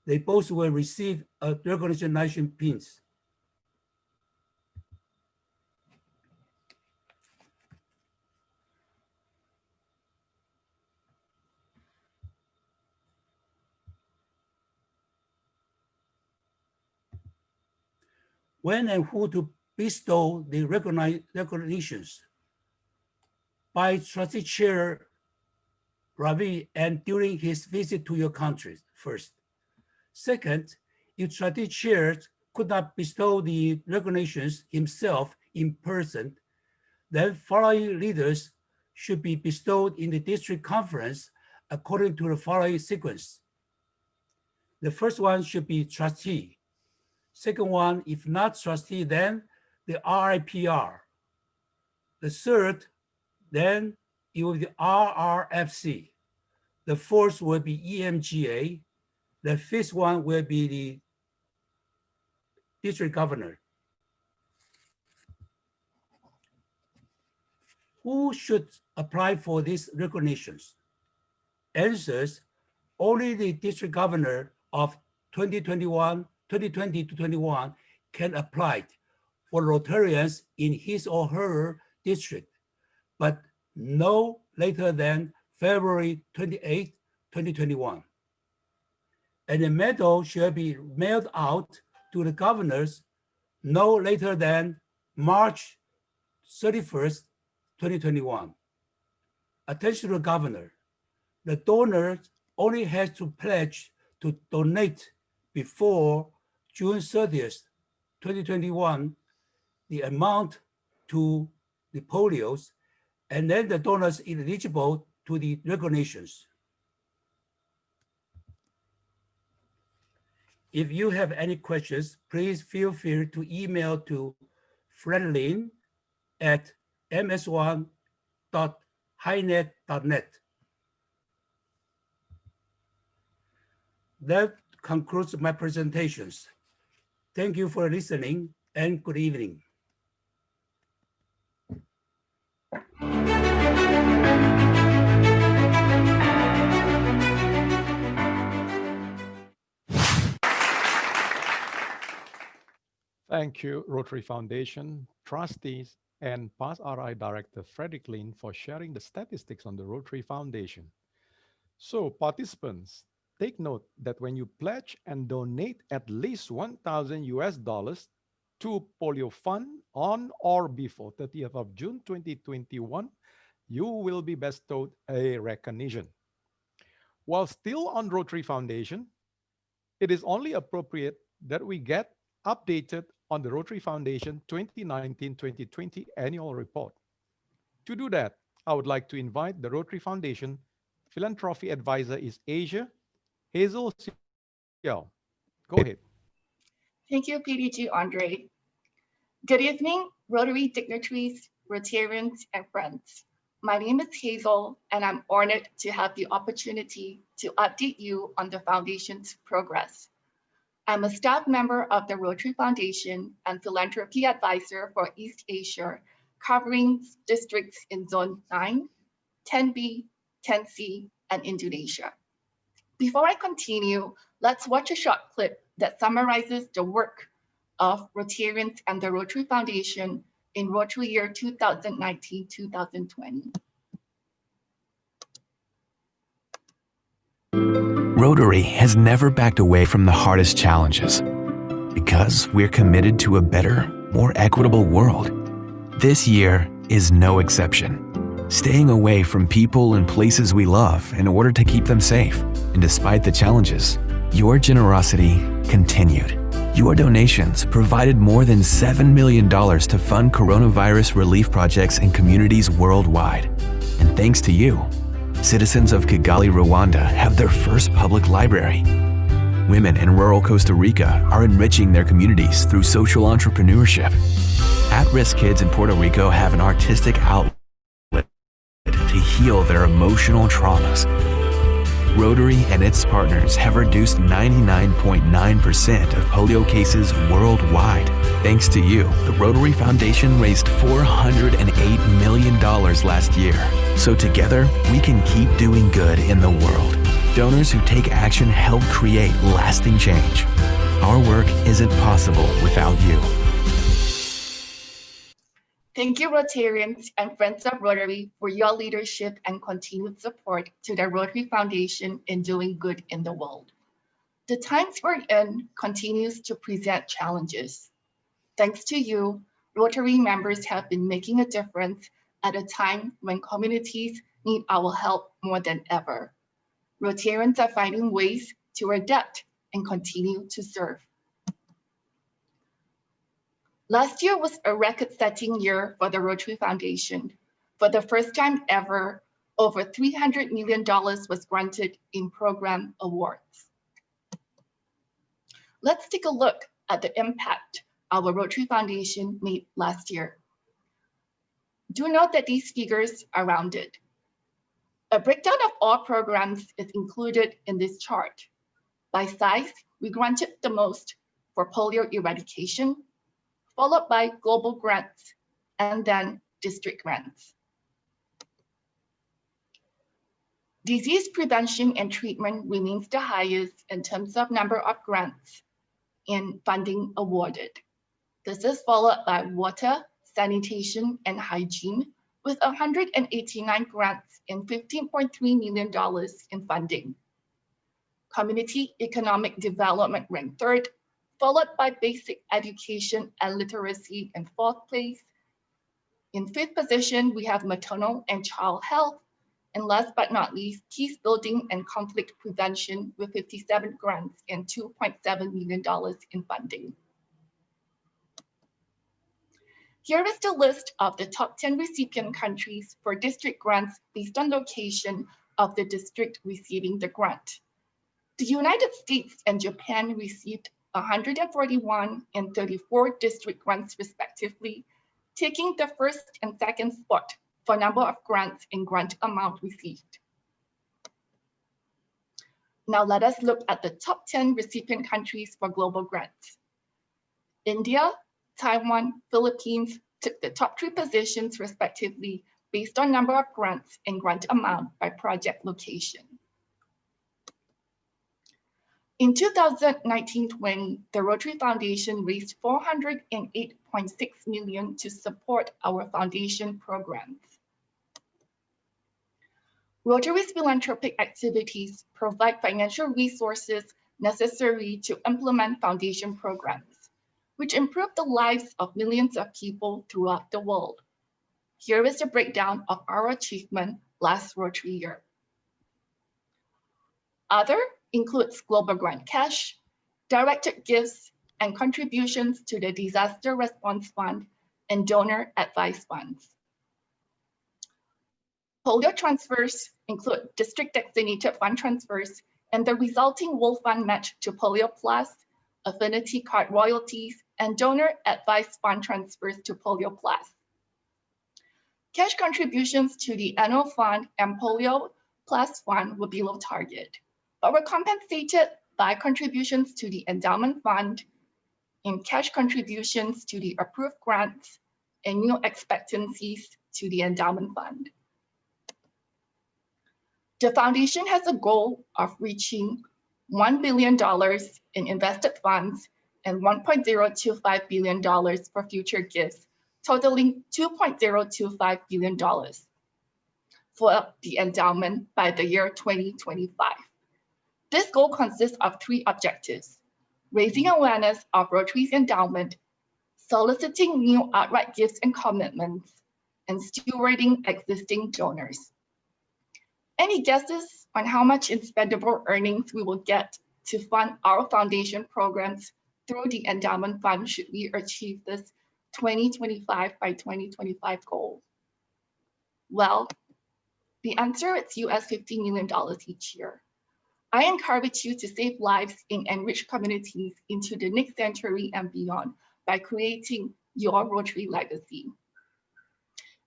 they both will receive a recognition nation pins. When and who to bestow the recognitions by Trustee Chair Ravi and during his visit to your country first. Second, if Trustee Chair could not bestow the recognitions himself in person, then following leaders should be bestowed in the district conference according to the following sequence. The first one should be trustee. Second one, if not trustee, then the RIPR. The third, then it will be the RRFC. The fourth will be EMGA. The fifth one will be the district governor. Who should apply for these recognitions? Answers, only the district governor of 2020 to 21 can apply for Rotarians in his or her district, but no later than February 28, 2021. And the medal shall be mailed out to the governors no later than March 31st, 2021. Attention to the governor. The donor only has to pledge to donate before June 30th, 2021, the amount to the polios, and then the donors is eligible to the recognitions. If you have any questions, please feel free to email to fredlin@ms1.highnet.net. That concludes my presentations. Thank you for listening and good evening. Thank you, Rotary Foundation, trustees, and past RI Director Frederick Lin for sharing the statistics on the Rotary Foundation. So, participants, take note that when you pledge and donate at least 1,000 US dollars to Polio Fund on or before 30th of June 2021, you will be bestowed a recognition. While still on Rotary Foundation, it is only appropriate that we get updated on the Rotary Foundation 2019-2020 annual report. To do that, I would like to invite the Rotary Foundation Philanthropy Advisor East Asia, Hazel Xiao. Go ahead. Thank you, PDG Andre. Good evening, Rotary dignitaries, Rotarians, and friends. My name is Hazel, and I'm honored to have the opportunity to update you on the Foundation's progress. I'm a staff member of the Rotary Foundation and Philanthropy Advisor for East Asia, covering districts in Zone 9, 10B, 10C, and Indonesia. Before I continue, let's watch a short clip that summarizes the work of Rotarians and the Rotary Foundation in Rotary year 2019-2020. Rotary has never backed away from the hardest challenges because we're committed to a better, more equitable world. This year is no exception. Staying away from people and places we love in order to keep them safe. And despite the challenges, your generosity continued. Your donations provided more than $7 million to fund coronavirus relief projects in communities worldwide. And thanks to you, citizens of Kigali, Rwanda have their first public library. Women in rural Costa Rica are enriching their communities through social entrepreneurship. At-risk kids in Puerto Rico have an artistic outlet to heal their emotional traumas. Rotary and its partners have reduced 99.9% of polio cases worldwide. Thanks to you, the Rotary Foundation raised $408 million last year. So together, we can keep doing good in the world. Donors who take action help create lasting change. Our work isn't possible without you. Thank you, Rotarians and Friends of Rotary, for your leadership and continued support to the Rotary Foundation in doing good in the world. The times we're in continues to present challenges. Thanks to you, Rotary members have been making a difference at a time when communities need our help more than ever. Rotarians are finding ways to adapt and continue to serve. Last year was a record-setting year for the Rotary Foundation. For the first time ever, over $300 million was granted in program awards. Let's take a look at the impact our Rotary Foundation made last year. Do note that these figures are rounded. A breakdown of all programs is included in this chart. By size, we granted the most for polio eradication, followed by global grants, and then district grants. Disease prevention and treatment remains the highest in terms of number of grants and funding awarded. This is followed by water, sanitation, and hygiene, with 189 grants and $15.3 million in funding. Community economic development ranked third, followed by basic education and literacy in fourth place. In fifth position, we have maternal and child health. And last but not least, peace building and conflict prevention with 57 grants and $2.7 million in funding. Here is the list of the top 10 recipient countries for district grants based on location of the district receiving the grant. The United States and Japan received 141 and 34 district grants respectively, taking the first and second spot for number of grants and grant amount received. Now let us look at the top 10 recipient countries for global grants. India, Taiwan, Philippines took the top 3 positions respectively based on number of grants and grant amount by project location. In 2019-20, the Rotary Foundation raised $408.6 million to support our foundation programs. Rotary's philanthropic activities provide financial resources necessary to implement foundation programs, which improve the lives of millions of people throughout the world. Here is a breakdown of our achievement last Rotary year. Other includes global grant cash, directed gifts, and contributions to the Disaster Response Fund and donor advice funds. Polio transfers include district designated fund transfers and the resulting Wolf Fund match to Polio Plus, affinity card royalties, and donor advice fund transfers to Polio Plus. Cash contributions to the annual fund and Polio Plus fund were below target, but were compensated by contributions to the endowment fund and cash contributions to the approved grants and new expectancies to the endowment fund. The foundation has a goal of reaching $1 billion in invested funds and $1.025 billion for future gifts, totaling $2.025 billion for the endowment by the year 2025. This goal consists of 3 objectives: raising awareness of Rotary's endowment, soliciting new outright gifts and commitments, and stewarding existing donors. Any guesses on how much in spendable earnings we will get to fund our foundation programs through the endowment fund should we achieve this 2025 by 2025 goal? Well, the answer is $50 million each year. I encourage you to save lives and enrich communities into the next century and beyond by creating your Rotary legacy.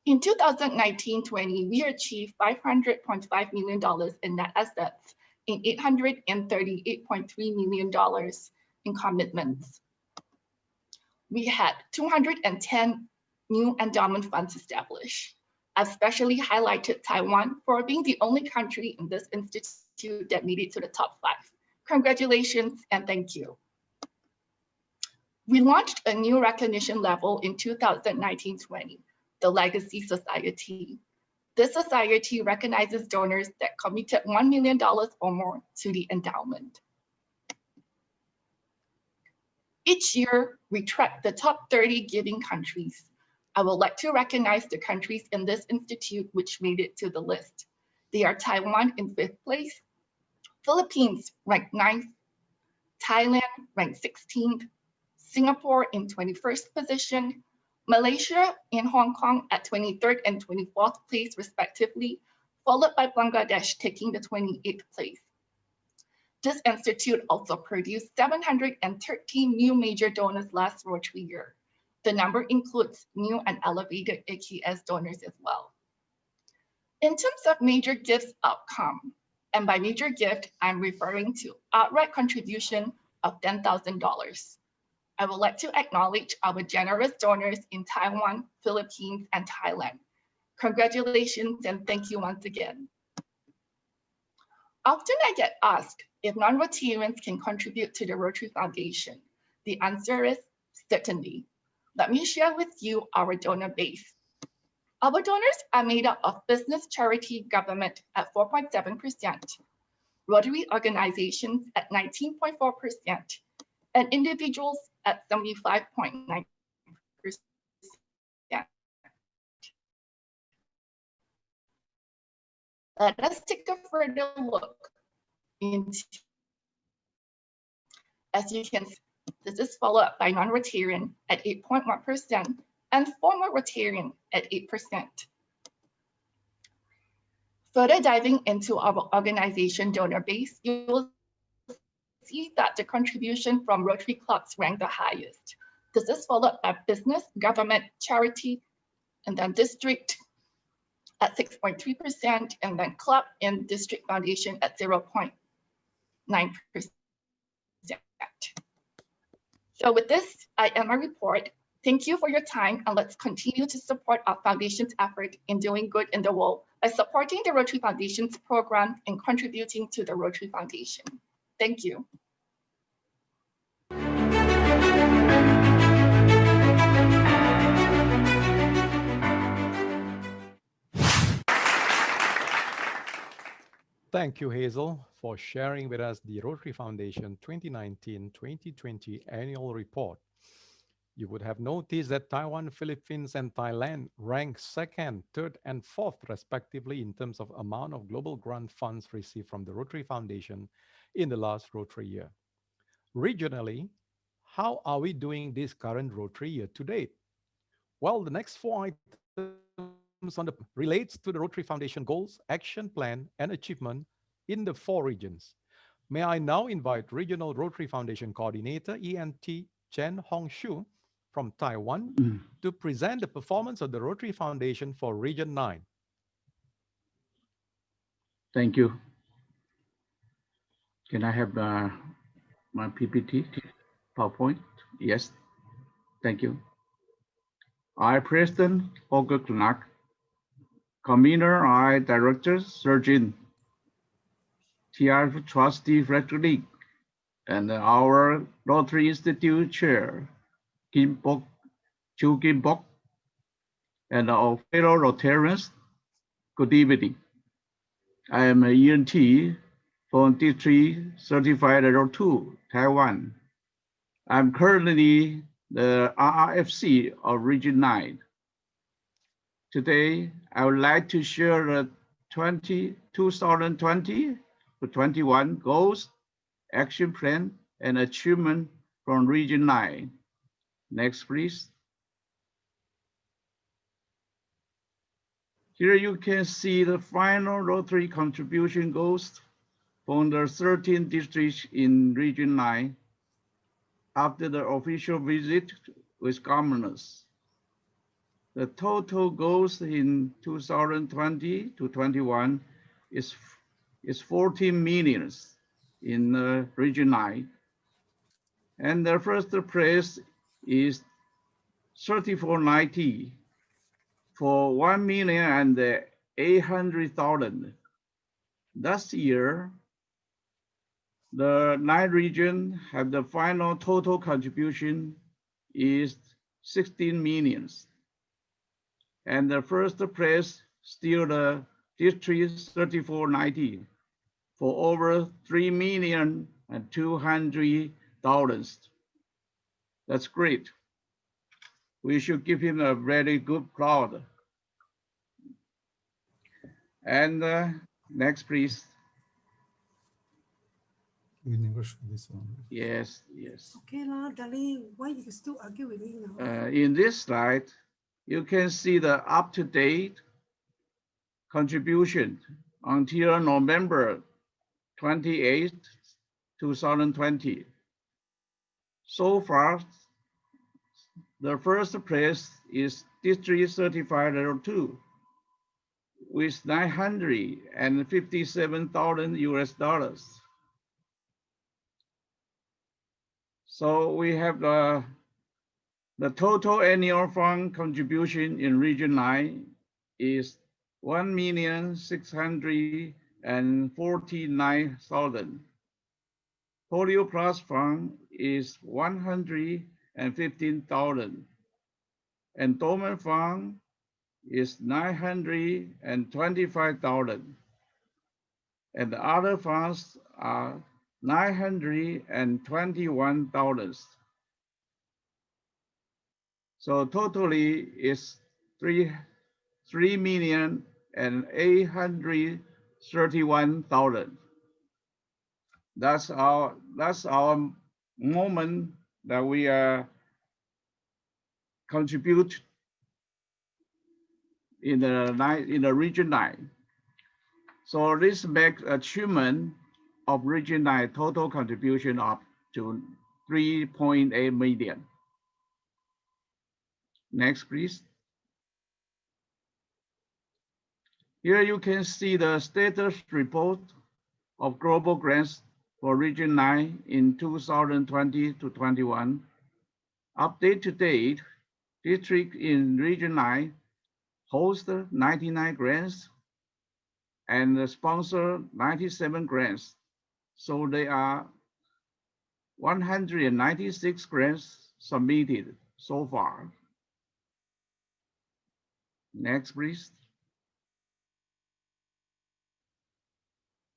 In 2019-20, we achieved $500.5 million in net assets and $838.3 million in commitments. We had 210 new endowment funds established. I've especially highlighted Taiwan for being the only country in this institute that made it to the top 5. Congratulations and thank you. We launched a new recognition level in 2019-20, the Legacy Society. This society recognizes donors that committed $1 million or more to the endowment. Each year, we track the top 30 giving countries. I would like to recognize the countries in this institute which made it to the list. They are Taiwan in 5th place, Philippines ranked 9th, Thailand ranked 16th, Singapore in 21st position, Malaysia and Hong Kong at 23rd and 24th place respectively, followed by Bangladesh taking the 28th place. This institute also produced 713 new major donors last Rotary year. The number includes new and elevated AKS donors as well. In terms of major gifts outcome, and by major gift, I'm referring to outright contribution of $10,000. I would like to acknowledge our generous donors in Taiwan, Philippines, and Thailand. Congratulations and thank you once again. Often I get asked if non-Rotarians can contribute to the Rotary Foundation. The answer is certainly. Let me share with you our donor base. Our donors are made up of business, charity, government at 4.7%, Rotary organizations at 19.4%, and individuals at 75.9%. Let us take a further look into, as you can see, this is followed up by non-Rotarian at 8.1% and former Rotarian at 8%. Further diving into our organization donor base, you will see that the contribution from Rotary clubs ranked the highest. This is followed by business, government, charity, and then district at 6.3%, and then club and district foundation at 0.9%. So with this, I end my report. Thank you for your time, and let's continue to support our foundation's effort in doing good in the world by supporting the Rotary Foundation's program and contributing to the Rotary Foundation. Thank you. Thank you, Hazel, for sharing with us the Rotary Foundation 2019-2020 annual report. You would have noticed that Taiwan, Philippines, and Thailand rank 2nd, 3rd, and 4th, respectively, in terms of amount of global grant funds received from the Rotary Foundation in the last Rotary year. Regionally, how are we doing this current Rotary year to date? Well, the next 4 items on the relates to the Rotary Foundation goals, action plan, and achievement in the 4 regions. May I now invite Regional Rotary Foundation Coordinator ENT Chen Hongshu from Taiwan to present the performance of the Rotary Foundation for Region 9. Thank you. Can I have my PPT, PowerPoint? Yes, thank you. I, President Holger Knack, Convener, I, Director, Surgeon, TR Trustee Frederick Lee, and our Rotary Institute Chair, Chu Kim Bok, and our fellow Rotarians, good evening. I am an ENT from District Certified Level 2, Taiwan. I'm currently the RRFC of Region 9. Today, I would like to share the 2020 to 21 goals, action plan, and achievement from Region 9. Next, please. Here you can see the final Rotary contribution goals from the 13 districts in Region 9 after the official visit with governors. The total goals in 2020 to 21 is 14 million in Region 9. And the first place is 3490 for 1,800,000. Last year, the 9 region have the final total contribution is 16 millions. And the first place still the District 3490 for over 3,200,000. That's great. We should give him a very good applause. And next, please. We never show this one. Yes, yes. Okay, darling. Why you still argue with me now? In this slide, you can see the up-to-date contribution until November 28, 2020. So far, the first place is District Certified Level 2 with 957,000 US dollars. So we have the total annual fund contribution in Region 9 is 1,649,000. Polio Plus Fund is 115,000. Endowment Fund is 925,000. And the other funds are 921,000. So totally is 3,831,000. That's our moment that we contribute in the Region 9. So this makes achievement of Region 9 total contribution up to 3.8 million. Next, please. Here you can see the status report of global grants for Region 9 in 2020 to 21. Update to date, district in Region 9 host 99 grants and sponsor 97 grants. So there are 196 grants submitted so far. Next, please.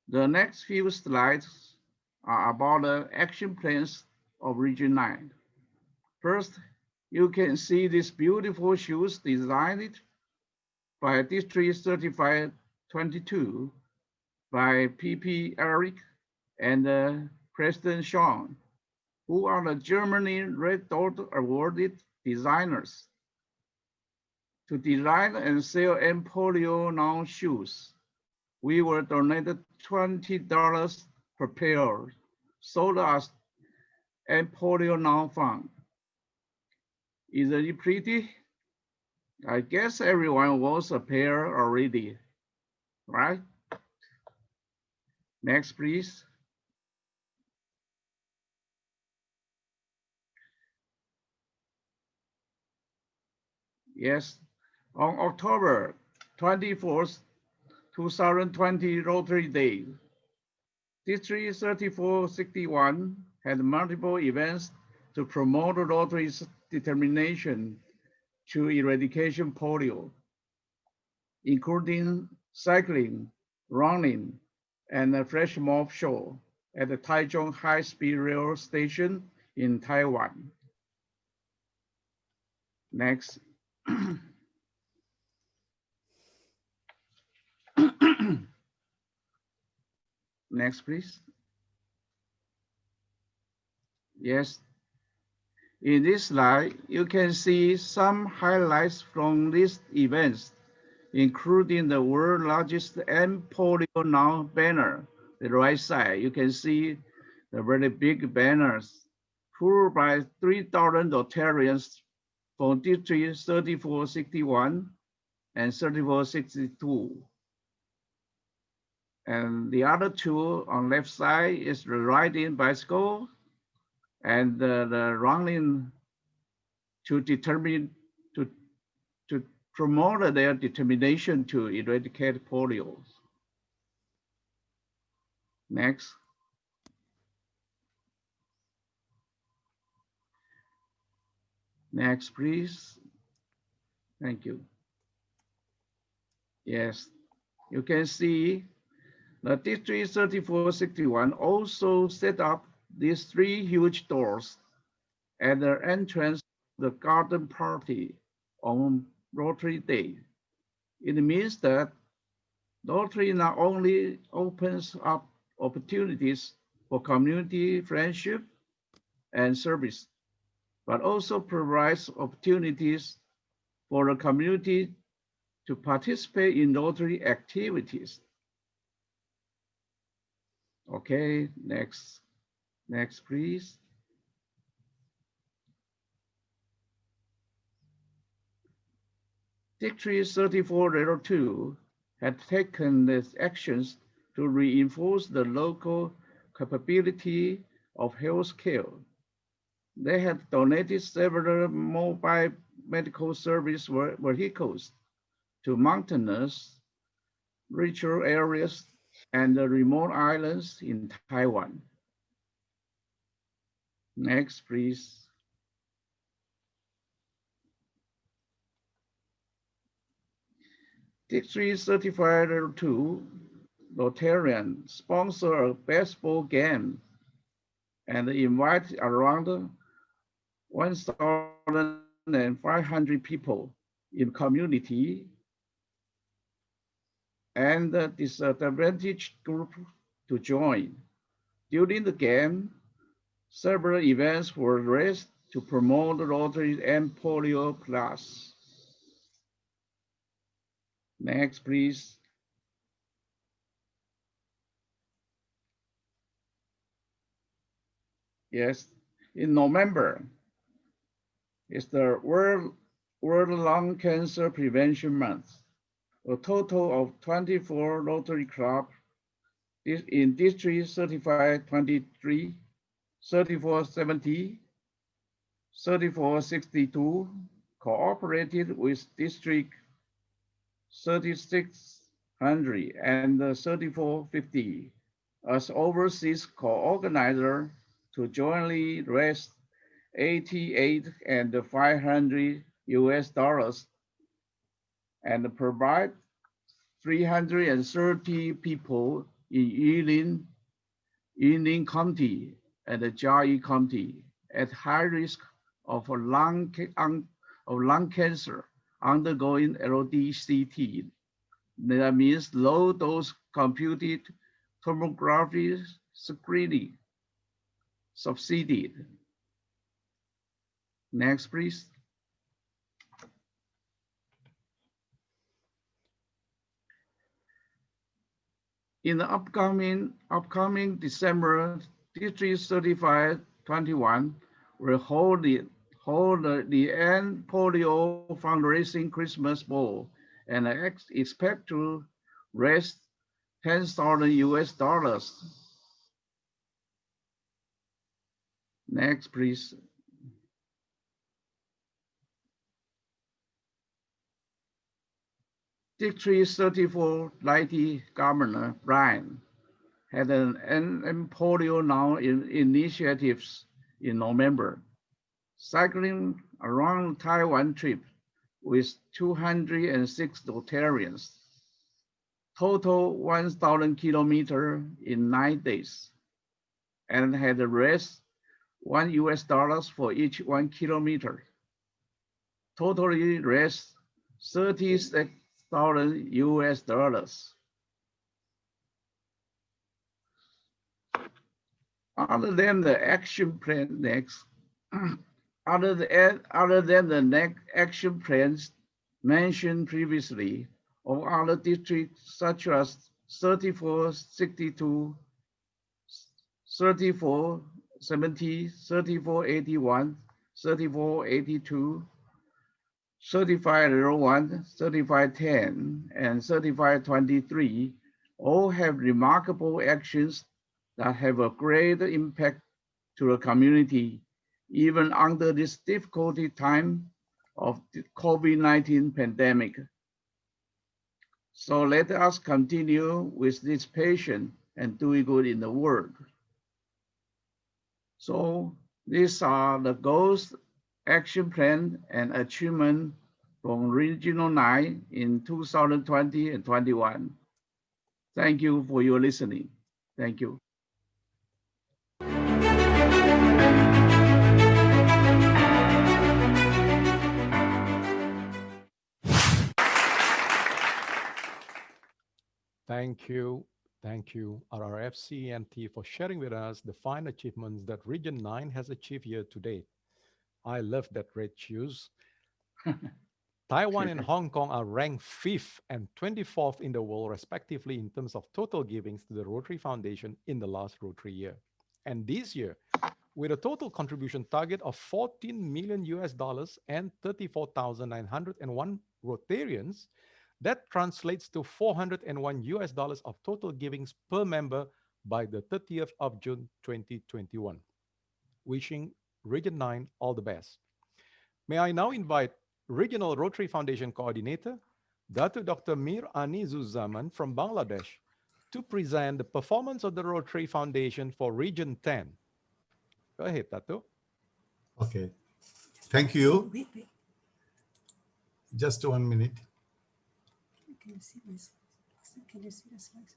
The next few slides are about the action plans of Region 9. First, you can see these beautiful shoes designed by District Certified 22 by PP Eric and President Sean, who are the Germany Red Dot awarded designers. To design and sell polio now shoes, we were donated $20 per pair, sold as polio now fund. Isn't it pretty? I guess everyone wants a pair already, right? Next, please. Yes, on October 24th, 2020 Rotary Day, District 3461 had multiple events to promote Rotary's determination to eradication polio, including cycling, running, and a flash mob show at the Taichung High-Speed Rail Station in Taiwan. Next. Next, please. Yes. In this slide, you can see some highlights from these events, including the world's largest end polio now banner. The right side, you can see the very big banners pulled by 3,000 Rotarians from District 3461 and 3462. And the other two on left side is the riding bicycle and the running to promote their determination to eradicate polio. Next. Next, please. Thank you. Yes, you can see the District 3461 also set up these 3 huge doors at the entrance of the garden party on Rotary Day. It means that Rotary not only opens up opportunities for community friendship and service, but also provides opportunities for the community to participate in Rotary activities. Okay, next, please. District 3402 had taken the actions to reinforce the local capability of healthcare. They had donated several mobile medical service vehicles to mountainous, rural areas and the remote islands in Taiwan. Next, please. District 3502 Rotarian sponsor a baseball game and invite around 1,500 people in community and the disadvantaged group to join. During the game, several events were raised to promote Rotary and Polio Plus. Next, please. Yes, in November, it's the World Lung Cancer Prevention Month. A total of 24 Rotary Clubs in District 3523, 3470, 3462 cooperated with District 3600 and 3450 as overseas co-organizer to jointly raise $88 and $500 and provide 330 people in Yilin County and Jiayi County at high risk of lung cancer undergoing LDCT. That means low dose computed tomography screening subsidized. Next, please. In the upcoming December, District 3521 will hold the End Polio Fundraising Christmas Ball and expect to raise $10,000. Next, please. District 3490 Governor Brian had an Polio Now initiatives in November, cycling around Taiwan trip with 206 Rotarians. total 1,000 kilometers in 9 days, and had raised $1 for each 1 kilometer. Totally raised $36,000. Other than the action plan next, other than the next action plans mentioned previously, of other districts such as 3462, 3470, 3481, 3482, 3501, 3510, and 3523 all have remarkable actions that have a great impact to the community, even under this difficult time of the COVID-19 pandemic. So let us continue with this passion and doing good in the world. So these are the goals, action plan, and achievement from Regional 9 in 2020 and 21. Thank you for your listening. Thank you. Thank you. Thank you, RRFC&T, for sharing with us the fine achievements that Region 9 has achieved here to date. I love that red shoes. Taiwan and Hong Kong are ranked 5th and 24th in the world, respectively, in terms of total givings to the Rotary Foundation in the last Rotary year. And this year, with a total contribution target of $14 million and 34,901 Rotarians, that translates to $401 of total givings per member by the 30th of June 2021. Wishing Region 9 all the best. May I now invite Regional Rotary Foundation Coordinator, Dr. Mir Anizuzaman from Bangladesh, to present the performance of the Rotary Foundation for Region 10. Go ahead, Dato. Okay. Thank you. Just 1 minute. Can you see my slides? Can you see the slides?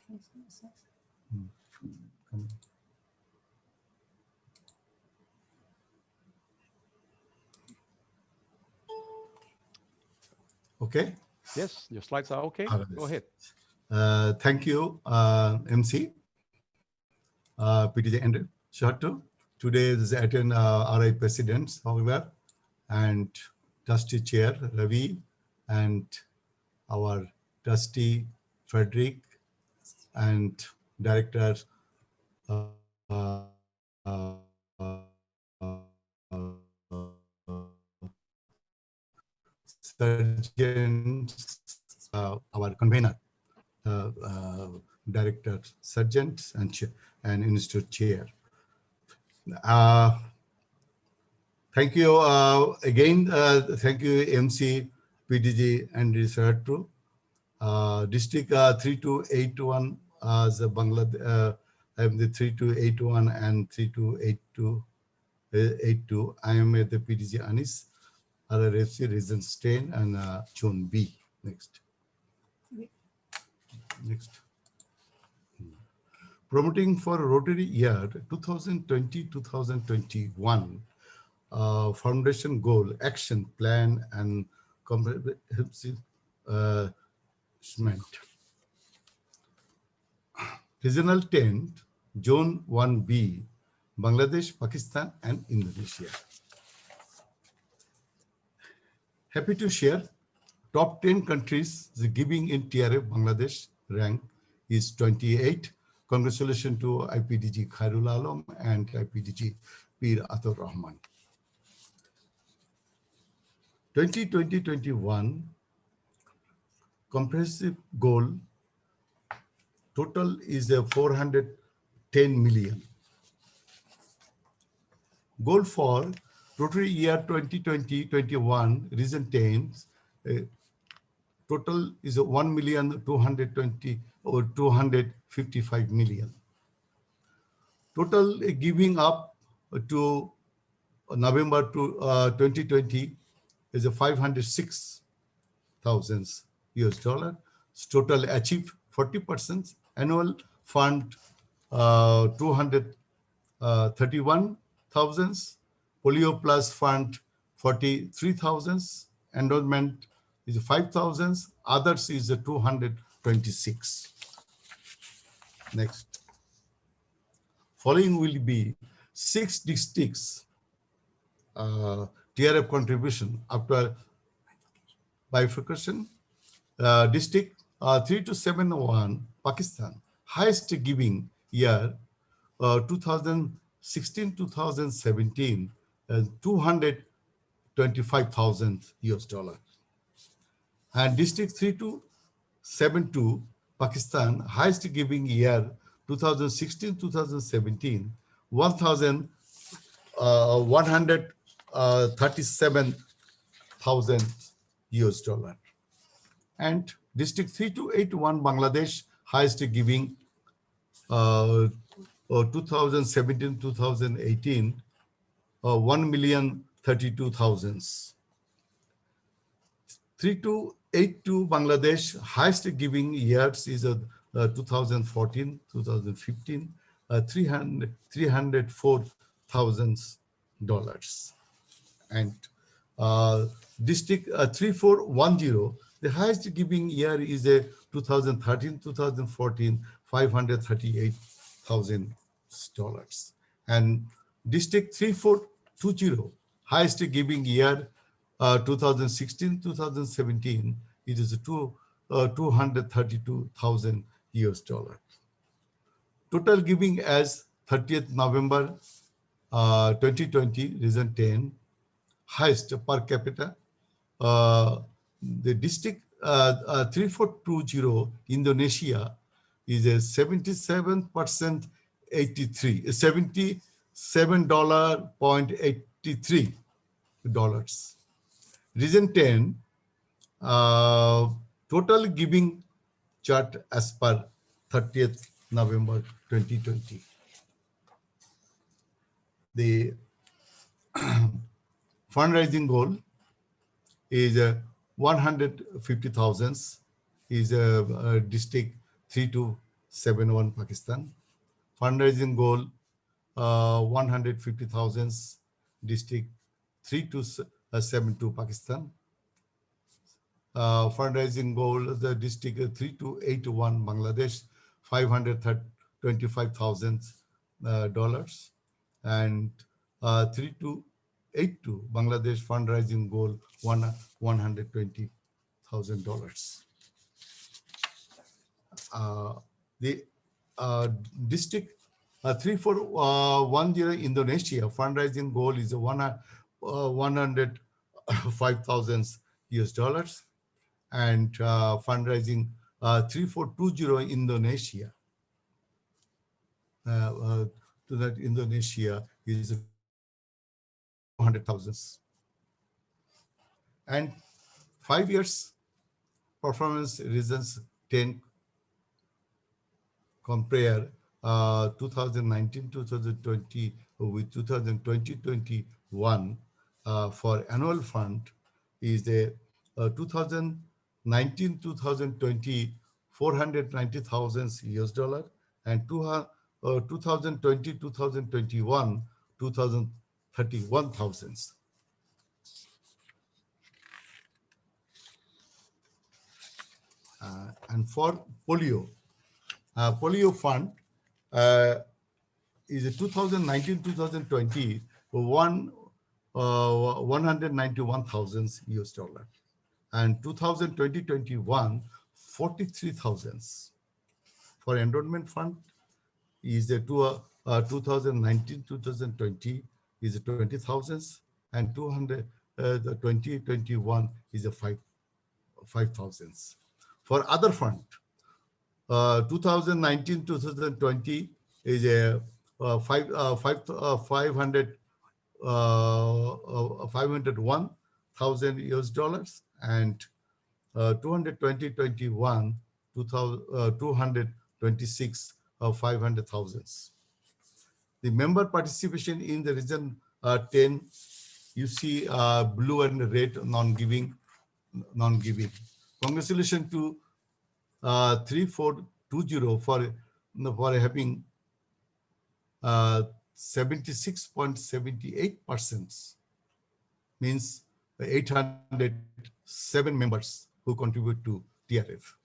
Can you see the slides? Come. Okay. Yes, your slides are okay. Go ahead. Thank you, MC, PTJ and Shatu. Today is attend RI presidents, however, and trustee chair Ravi, and our trustee Frederick, and director surgeons, our convener, director surgeons, and institute chair. Thank you again. Thank you, MC, PDG, and Research. District 3281 as Bangladesh. I am the 3281 and 3282. I am at the PDG Anis, RRFC Region 10 and Zone B. Next. Next. Promoting for Rotary year 2020-2021 foundation goal, action plan, and comprehensive Regional 10, Zone 1B, Bangladesh, Pakistan, and Indonesia. Happy to share top 10 countries, the giving in TRF Bangladesh rank is 28. Congratulations to IPDG Khairul Alam and IPDG Pir Atur Rahman. 2020-21 comprehensive goal total is a 410 million. Goal for Rotary year 2020-21 Region 10 total is a 1,220,000 or 255 million. Total giving up to November 2020 is a 506,000 US dollar. Total achieved 40%. Annual fund 231,000. Polio Plus fund 43,000. Endowment is 5,000. Others is 226. Next. Following will be 6 districts TRF contribution after bifurcation. District 3271 Pakistan, highest giving year 2016-2017, 225,000 US dollar. And District 3272 Pakistan, highest giving year 2016-2017, 137,000 US dollar. And District 3281 Bangladesh, highest giving 2017-2018, 1,032,000. 3282 Bangladesh, highest giving years is 2014-2015, $304,000. And District 3410, the highest giving year is 2013-2014, $538,000. And District 3420, highest giving year 2016-2017, it is 232,000 US dollar. Total giving as 30th November 2020, region 10, highest per capita. The district 3420 Indonesia is a 77%, $77.83. Region 10, total giving chart as per 30th November 2020. The fundraising goal is 150,000, is district 3271 Pakistan. Fundraising goal 150,000, district 3272 Pakistan. Fundraising goal, the district 3281 Bangladesh, $525,000, and 3282 Bangladesh fundraising goal $120,000. The district 3410 Indonesia fundraising goal is 105,000 US dollars, and fundraising 3420 Indonesia to that Indonesia is 200,000. And 5 years performance results 10 compare 2019-2020 with 2020-21 for annual fund is a 2019-2020 490,000 US dollar, and 2020-2021 231,000. And for polio, polio fund is 2019-2020 191,000 US dollar, and 2020-21 43,000. For enrollment fund is 2019-2020 is 20,000, and 2021 is 5,000. For other fund, 2019-2020 is a 501,000 US dollars, and 2020-21 226 500,000. The member participation in the region 10, you see blue and red non-giving. Congratulations to 3420 for having 76.78%, means 807 members who contribute to TRF.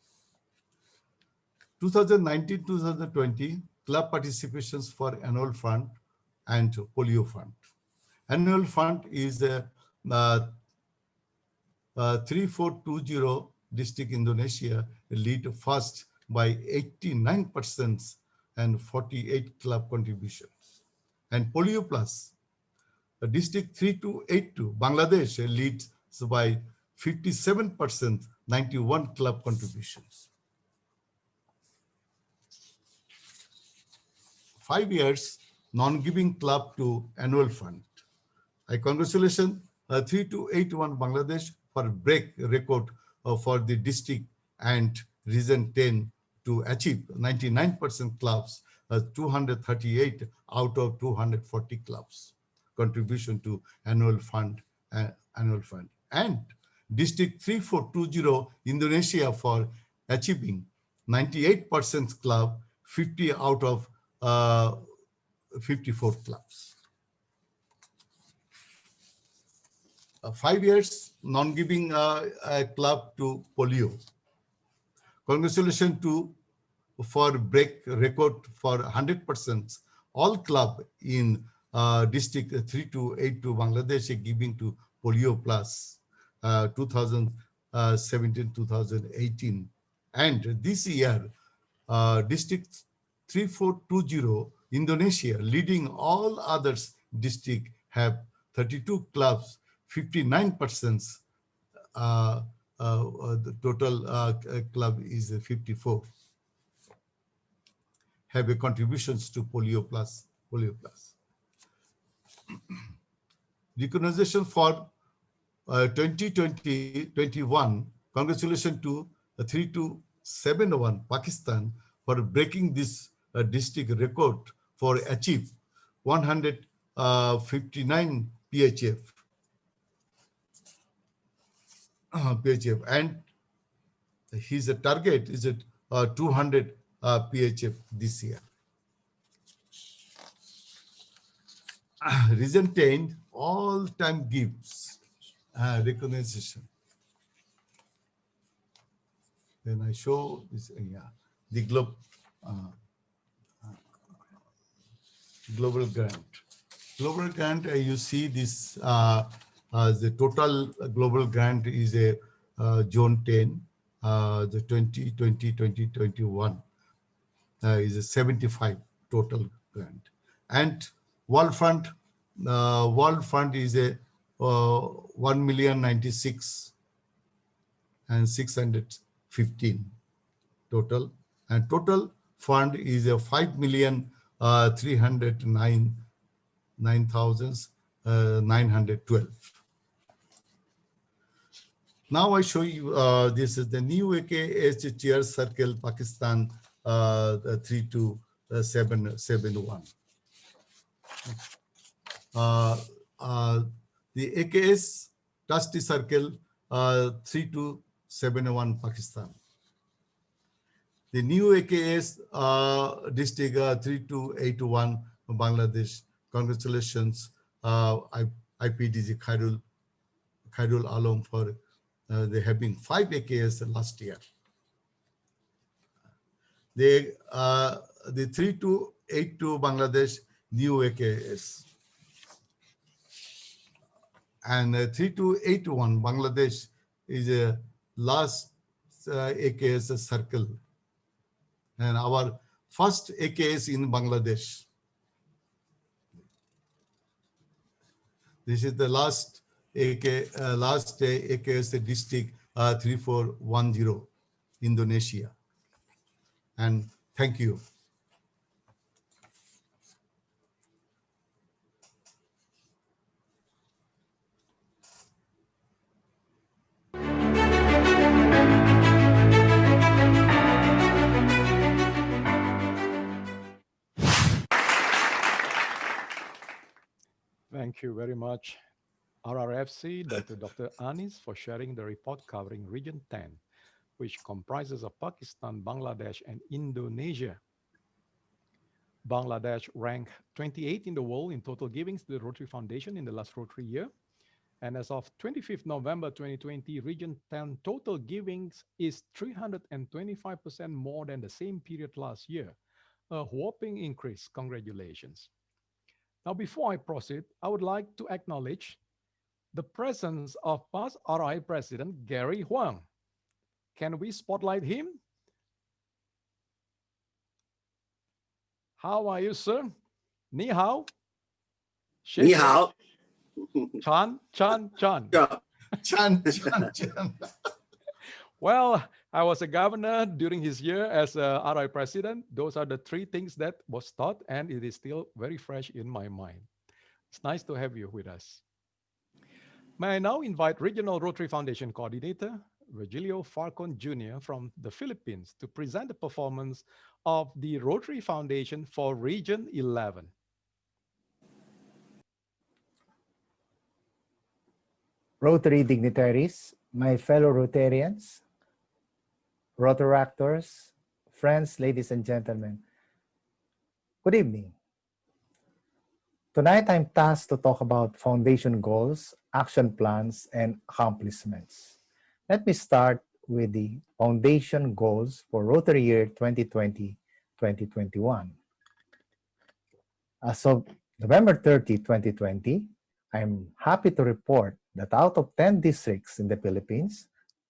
2019-2020 club participations for annual fund and polio fund. Annual fund is 3420 district Indonesia lead first by 89% and 48 club contributions. And polio plus district 3282 Bangladesh leads by 57%, 91 club contributions. 5 years non-giving club to annual fund. I congratulate 3281 Bangladesh for break record for the district and region 10 to achieve 99% clubs, 238 out of 240 clubs contribution to annual fund. And district 3420 Indonesia for achieving 98% club, 50 out of 54 clubs. 5 years non-giving club to polio. Congratulations for break record for 100% all club in district 3282 Bangladesh giving to polio plus 2017-2018. And this year district 3420 Indonesia leading all others district have 32 clubs, 59%. The total club is 54. Have a contributions to polio plus. Recognition for 2020-21. Congratulations to 3271 Pakistan for breaking this district record for achieve 159 PHF. And his target is at 200 PHF this year. Region 10 all-time gives recognition. Then I show this, the global grant. Global grant, you see this, the total global grant is a zone 10, the 2020-2021 is a 75 total grant. And World Fund is a 1,096,615 total, and total fund is a 5,309,912. Now I show you this is the new AKS chair circle Pakistan 3271. The AKS Trustee Circle 3271 Pakistan. The new AKS district 3281 Bangladesh. Congratulations, IPDG Khairul Alam for they having 5 AKS last year. The 3282 Bangladesh new AKS. And 3281 Bangladesh is a last AKS circle. And our first AKS in Bangladesh. This is the last AKS district 3410 Indonesia. And thank you. Thank you very much, RRFC, Dr. Anis, for sharing the report covering Region 10. which comprises of Pakistan, Bangladesh, and Indonesia. Bangladesh ranked 28 in the world in total givings to the Rotary Foundation in the last Rotary year. And as of 25th November 2020, Region 10 total givings is 325% more than the same period last year. A whopping increase. Congratulations. Now, before I proceed, I would like to acknowledge the presence of past RI President Gary Huang. Can we spotlight him? How are you, sir? Ni hao. Ni hao. Chan, Chan, Chan. Chan, Chan, Chan. Well, I was a governor during his year as a RI president. Those are the three things that was taught, and it is still very fresh in my mind. It's nice to have you with us. May I now invite Regional Rotary Foundation Coordinator, Virgilio Falcon Jr. from the Philippines to present the performance of the Rotary Foundation for Region 11. Rotary dignitaries, my fellow Rotarians, Rotaractors, friends, ladies and gentlemen, good evening. Tonight, I'm tasked to talk about foundation goals, action plans, and accomplishments. Let me start with the foundation goals for Rotary year 2020-2021. As of November 30, 2020, I'm happy to report that out of 10 districts in the Philippines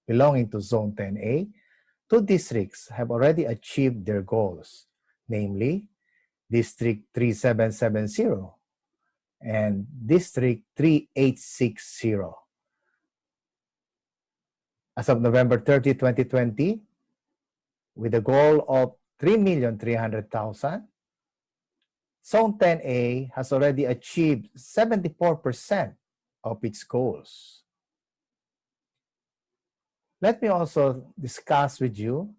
belonging to Zone 10A, 2 districts have already achieved their goals, namely District 3770 and District 3860. As of November 30, 2020, with a goal of 3,300,000, Zone 10A has already achieved 74% of its goals. Let me also discuss with you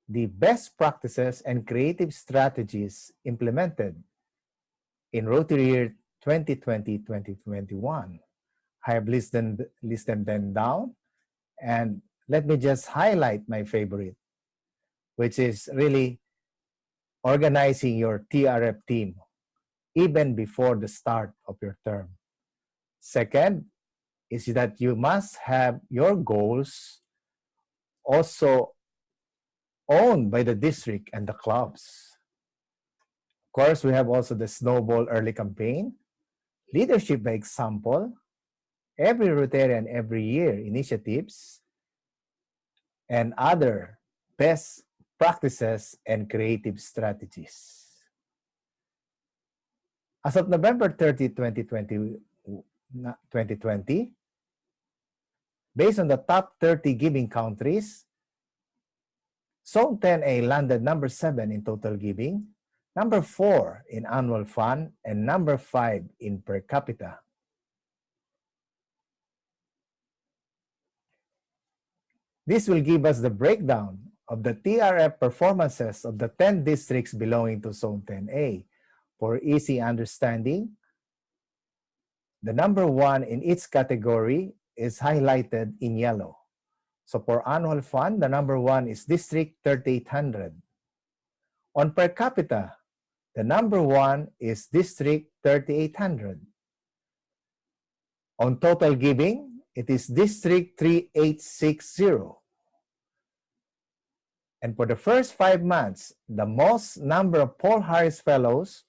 the best practices and creative strategies implemented in Rotary year 2020-2021. I have listed them down, and let me just highlight my favorite, which is really organizing your TRF team even before the start of your term. Second is that you must have your goals also owned by the district and the clubs. Of course, we have also the Snowball Early Campaign, Leadership by Example, Every Rotarian Every Year initiatives, and other best practices and creative strategies. As of November 30, 2020, based on the top 30 giving countries, Zone 10A landed number 7 in total giving, number 4 in annual fund, and number 5 in per capita. This will give us the breakdown of the TRF performances of the 10 districts belonging to Zone 10A. For easy understanding, the number 1 in each category is highlighted in yellow. So for annual fund, the number 1 is District 3800. On per capita, the number 1 is District 3800. On total giving, it is District 3860. And for the first 5 months, the most number of Paul Harris Fellows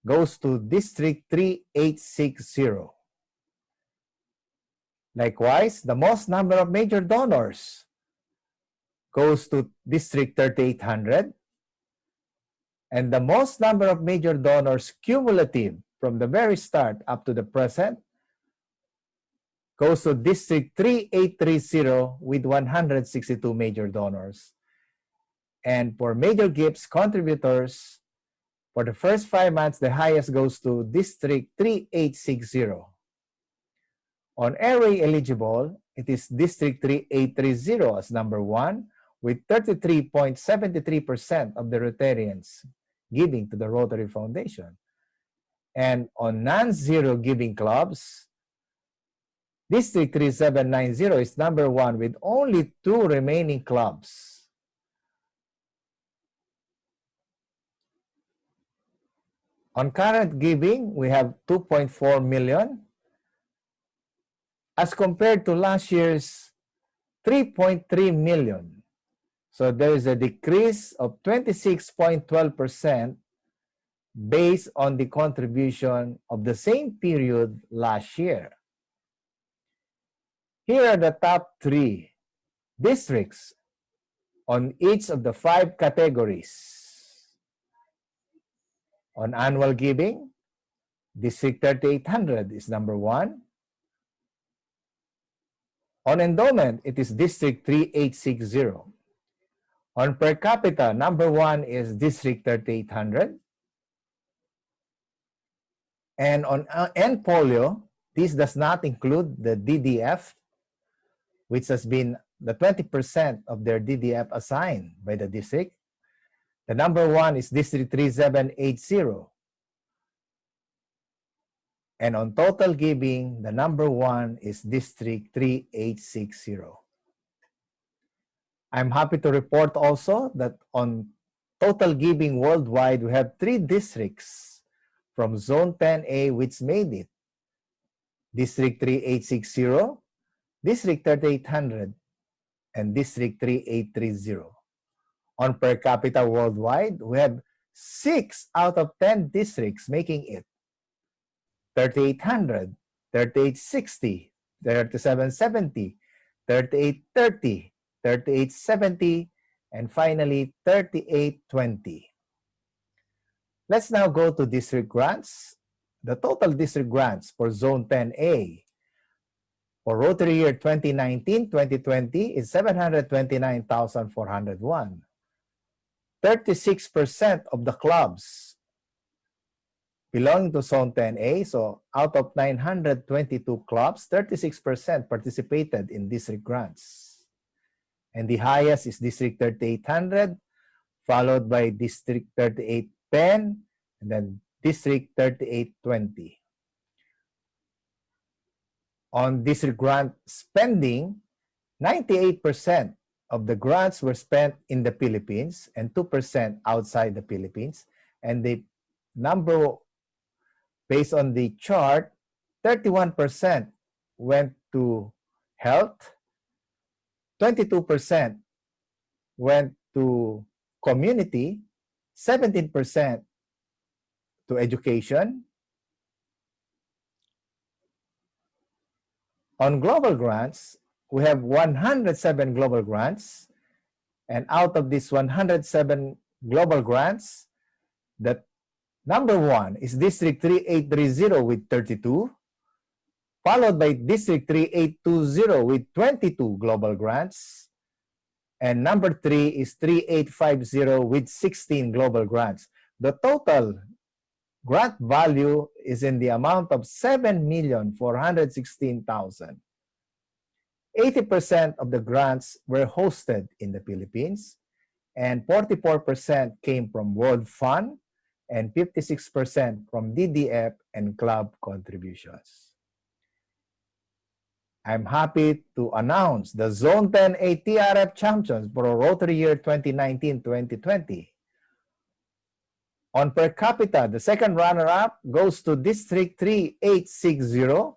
goes to District 3860. Likewise, the most number of major donors goes to District 3800. And the most number of major donors cumulative from the very start up to the present goes to District 3830 with 162 major donors. And for major gifts contributors, for the first 5 months, the highest goes to District 3860. On area eligible, it is District 3830 as number 1 with 33.73% of the Rotarians giving to the Rotary Foundation. And on non-zero giving clubs, District 3790 is number 1 with only 2 remaining clubs. On current giving, we have 2.4 million as compared to last year's 3.3 million. So there is a decrease of 26.12% based on the contribution of the same period last year. Here are the top 3 districts on each of the 5 categories. On annual giving, District 3800 is number 1. On endowment, it is District 3860. On per capita, number 1 is District 3800. And on end polio, this does not include the DDF, which has been the 20% of their DDF assigned by the district. The number 1 is District 3780. And on total giving, the number 1 is District 3860. I'm happy to report also that on total giving worldwide, we have 3 districts from Zone 10A which made it. District 3860, District 3800, and District 3830. On per capita worldwide, we have 6 out of 10 districts making it. 3800, 3860, 3770, 3830, 3870, and finally 3820. Let's now go to district grants. The total district grants for Zone 10A for Rotary year 2019-2020 is 729,401. 36% of the clubs belonging to Zone 10A, so out of 922 clubs, 36% participated in district grants. And the highest is District 3800, followed by District 3810, and then District 3820. On district grant spending, 98% of the grants were spent in the Philippines and 2% outside the Philippines. And the number, based on the chart, 31% went to health, 22% went to community, 17% to education. On global grants, we have 107 global grants. And out of these 107 global grants, the number 1 is District 3830 with 32, followed by District 3820 with 22 global grants. And number 3 is 3850 with 16 global grants. The total grant value is in the amount of 7,416,000. 80% of the grants were hosted in the Philippines, and 44% came from World Fund, and 56% from DDF and club contributions. I'm happy to announce the Zone 10A TRF champions for Rotary year 2019-2020. On per capita, the second runner-up goes to District 3860,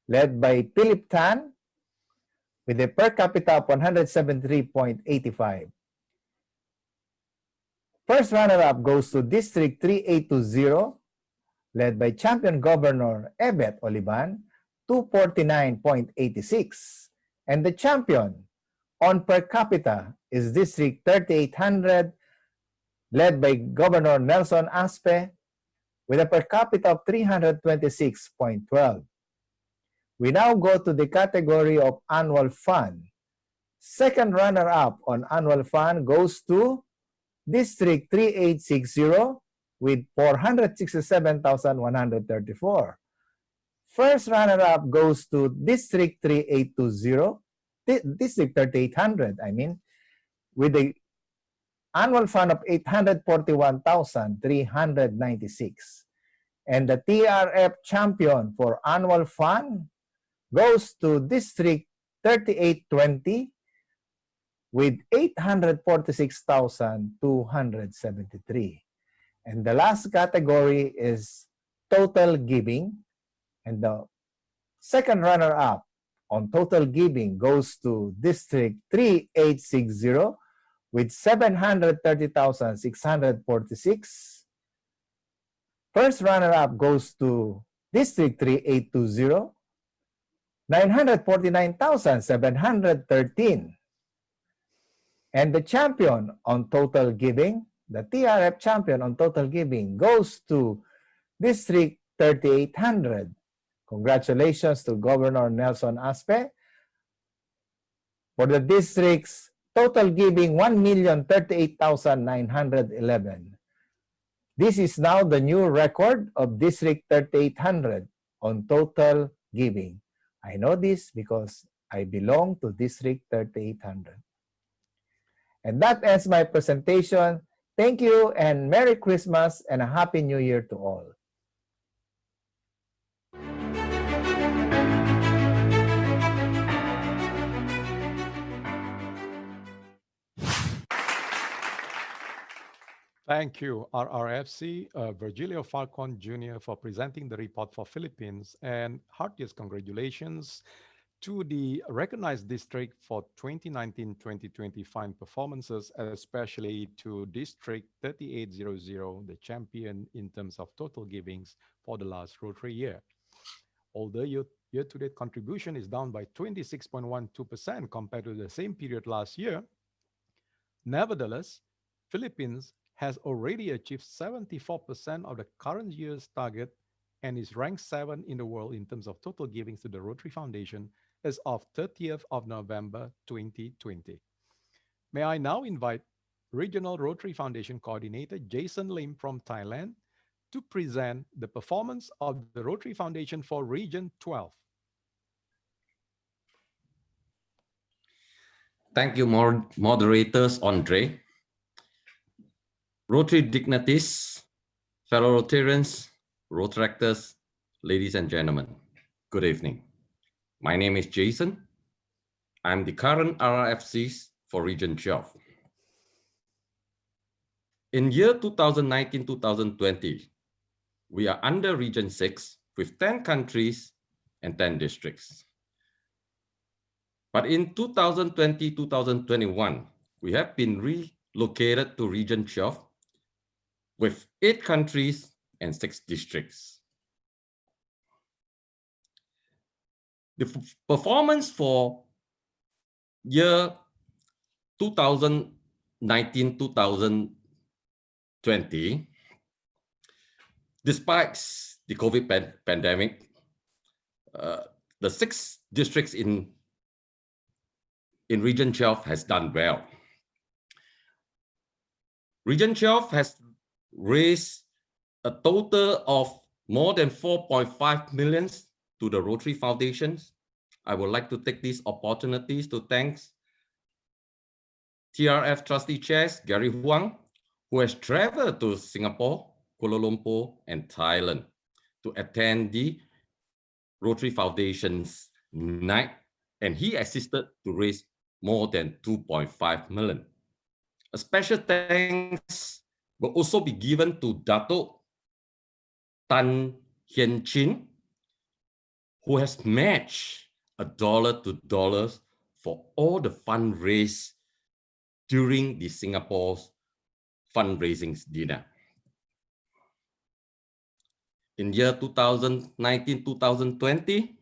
led by Philip Tan, with a per capita of 173.85. First runner-up goes to District 3820, led by Champion Governor Ebet Oliban, 249.86. And the champion on per capita is District 3800, led by Governor Nelson Aspe, with a per capita of 326.12. We now go to the category of annual fund. Second runner-up on annual fund goes to District 3860 with 467,134. First runner-up goes to District 3820, District 3800, with the annual fund of 841,396. And the TRF champion for annual fund goes to District 3820 with 846,273. And the last category is total giving. And the second runner-up on total giving goes to District 3860 with 730,646. First runner-up goes to District 3820, 949,713. And the champion on total giving, the TRF champion on total giving, goes to District 3800. Congratulations to Governor Nelson Aspe. For the district's total giving, 1,038,911. This is now the new record of District 3800 on total giving. I know this because I belong to District 3800. And that ends my presentation. Thank you and Merry Christmas and a Happy New Year to all. Thank you, RRFC, Virgilio Falcon Jr. for presenting the report for Philippines, and heartiest congratulations to the recognized district for 2019-2020 fine performances, especially to District 3800, the champion in terms of total givings for the last Rotary year. Although year-to-date contribution is down by 26.12% compared to the same period last year, nevertheless, Philippines has already achieved 74% of the current year's target and is ranked 7th in the world in terms of total givings to the Rotary Foundation as of 30th of November 2020. May I now invite Regional Rotary Foundation Coordinator Jason Lim from Thailand to present the performance of the Rotary Foundation for Region 12. Thank you, moderators Andre. Rotary dignitaries, fellow Rotarians, Rotaractors, ladies and gentlemen, good evening. My name is Jason. I'm the current RRFC for Region 12. In year 2019-2020, we are under Region 6 with 10 countries and 10 districts. But in 2020-2021, we have been relocated to Region 12 with 8 countries and 6 districts. The performance for year 2019-2020, despite the COVID pandemic, the 6 districts in Region 12 has done well. Region 12 has raised a total of more than 4.5 million to the Rotary Foundations. I would like to take these opportunities to thank TRF Trustee Chairs Gary Huang, who has traveled to Singapore, Kuala Lumpur, and Thailand to attend the Rotary Foundation's night, and he assisted to raise more than 2.5 million. A special thanks will also be given to Dato' Tan Hien Chin, who has matched $1 to $1 for all the fundraise during the Singapore's fundraising dinner. In year 2019-2020,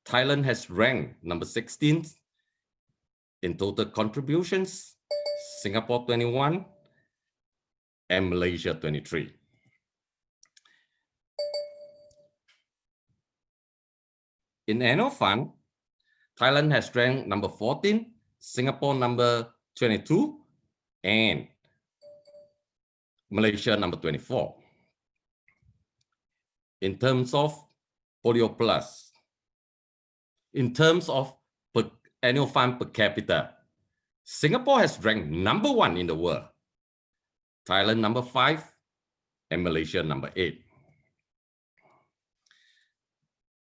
Thailand has ranked number 16 in total contributions, Singapore 21, and Malaysia 23. In annual fund, Thailand has ranked number 14, Singapore number 22, and Malaysia number 24. In terms of Polio Plus, in terms of annual fund per capita, Singapore has ranked number 1 in the world, Thailand number 5, and Malaysia number 8.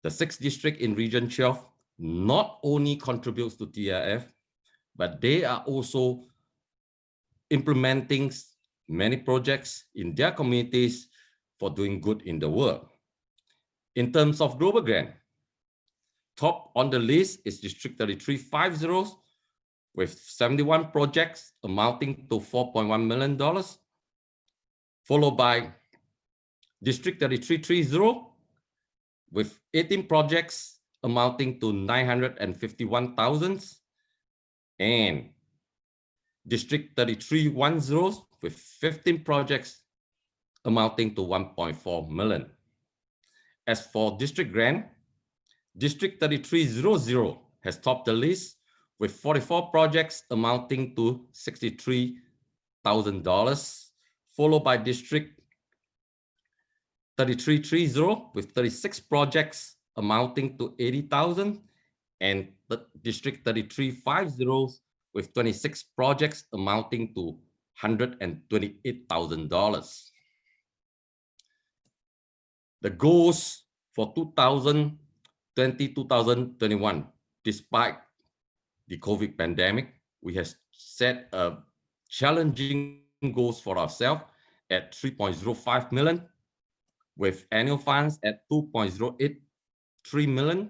The 6th district in Region 12 not only contributes to TRF, but they are also implementing many projects in their communities for doing good in the world. In terms of global grant, top on the list is District 3350 with 71 projects amounting to $4.1 million, followed by District 3330 with 18 projects amounting to $951,000, and District 3310 with 15 projects amounting to $1.4 million. As for district grant, District 3300 has topped the list with 44 projects amounting to $63,000, followed by District 3330 with 36 projects amounting to $80,000, and District 3350 with 26 projects amounting to $128,000. The goals for 2020-2021, despite the COVID pandemic, we have set a challenging goals for ourselves at 3.05 million, with annual funds at 2.083 million,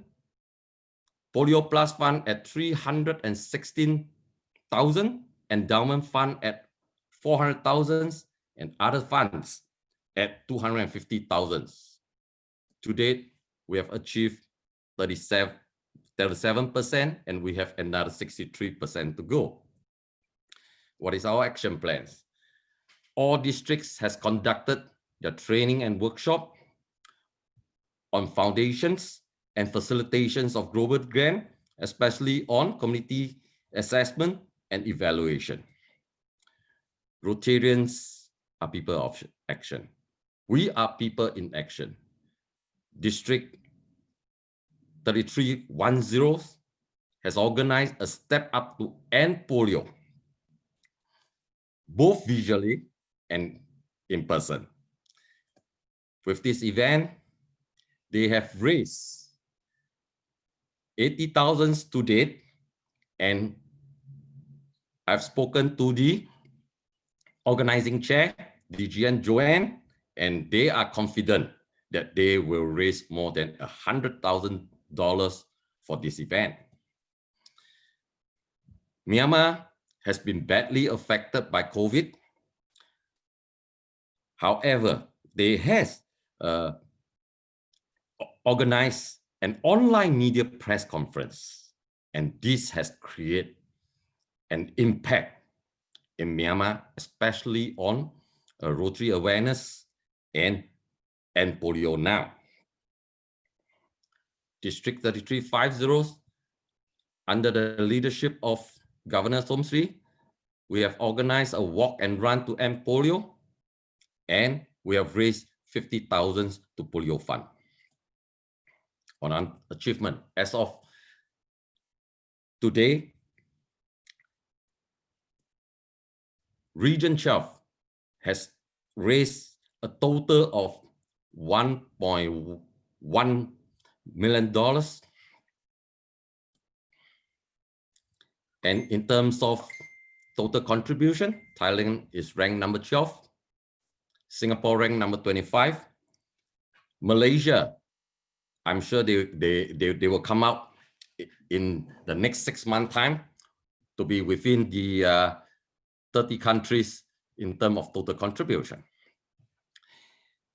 Polio Plus Fund at 316,000, endowment fund at 400,000, and other funds at 250,000. To date, we have achieved 37%, and we have another 63% to go. What is our action plans? All districts has conducted the training and workshop on foundations and facilitations of global grant, especially on community assessment and evaluation. Rotarians are people of action. We are people in action. District 3310 has organized a step up to end polio, both visually and in person. With this event, they have raised 80,000 to date, and I've spoken to the organizing chair, DG and Joanne, and they are confident that they will raise more than $100,000 for this event. Myanmar has been badly affected by COVID. However, they has organized an online media press conference, and this has created an impact in Myanmar, especially on Rotary awareness and polio now. District 3350, under the leadership of Governor Somsri, we have organized a walk and run to end polio, and we have raised 50,000 to polio fund. On achievement, as of today, Region 12 has raised a total of $1.1 million. And in terms of total contribution, Thailand is ranked number 12, Singapore ranked number 25, Malaysia, I'm sure they will come out in the next 6 months time to be within the 30 countries in terms of total contribution.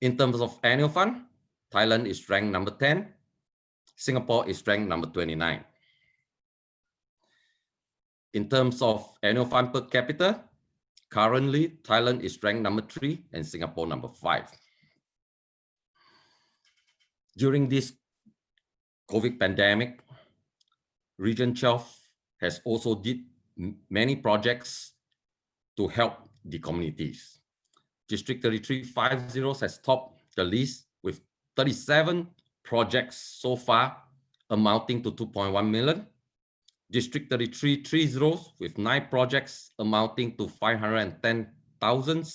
In terms of annual fund, Thailand is ranked number 10, Singapore is ranked number 29. In terms of annual fund per capita, currently Thailand is ranked number 3 and Singapore number 5. During this COVID pandemic, Region 12 has also did many projects to help the communities. District 3350 has topped the list with 37 projects so far, amounting to 2.1 million. District 3330 with 9 projects amounting to 510,000,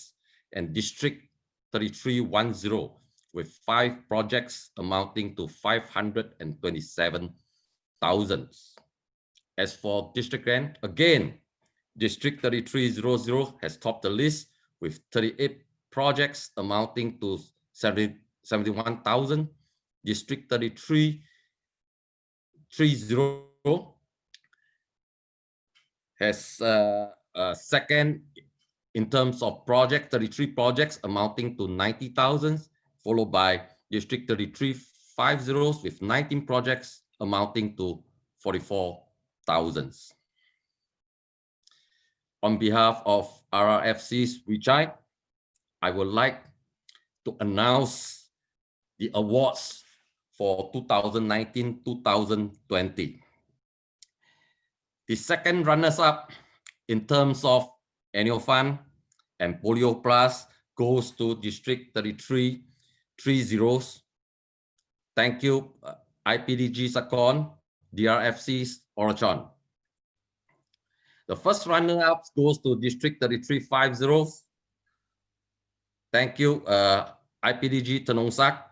and District 3310 with 5 projects amounting to 527,000. As for district grant, again, District 3300 has topped the list with 38 projects amounting to 71,000. District 3330 has second in terms of project, 33 projects amounting to 90,000, followed by District 3350 with 19 projects amounting to 44,000. On behalf of RRFC's Vijay, I would like to announce the awards for 2019-2020. The second runners-up in terms of annual fund and Polio Plus goes to District 3330. Thank you, IPDG Sakon, DRFC's Orachon. The first runner-up goes to District 3350. Thank you, IPDG Tenongsak.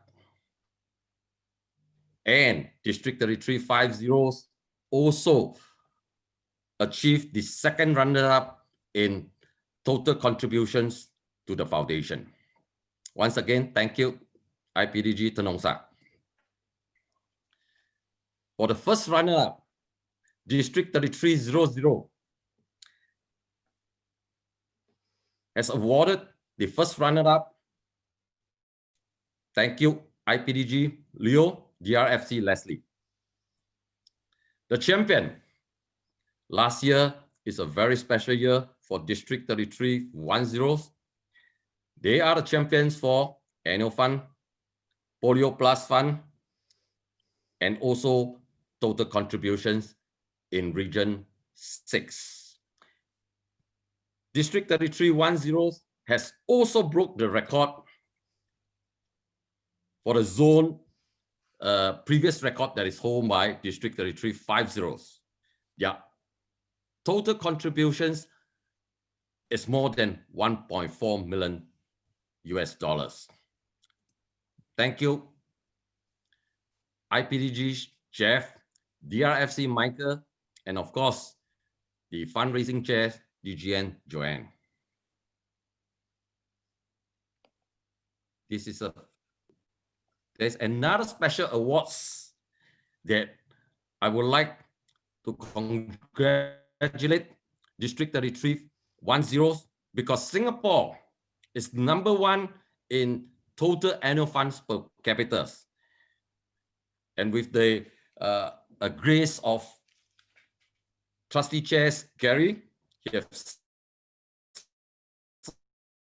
And District 3350 also achieved the second runner-up in total contributions to the foundation. Once again, thank you, IPDG Tenongsak. For the first runner-up, District 3300 has awarded the first runner-up. Thank you, IPDG Leo, DRFC Leslie. The champion. Last year is a very special year for District 3310. They are the champions for annual fund, Polio Plus fund, and also total contributions in Region 6. District 3310 has also broke the record for the zone previous record that is held by District 3350. Yeah, total contributions is more than 1.4 million US dollars. Thank you, IPDG Jeff, DRFC Michael, and of course, the fundraising chair, DGN Joanne. There's another special awards that I would like to congratulate District 3310 because Singapore is #1 in total annual funds per capita. And with the grace of Trustee Chairs Gary, he has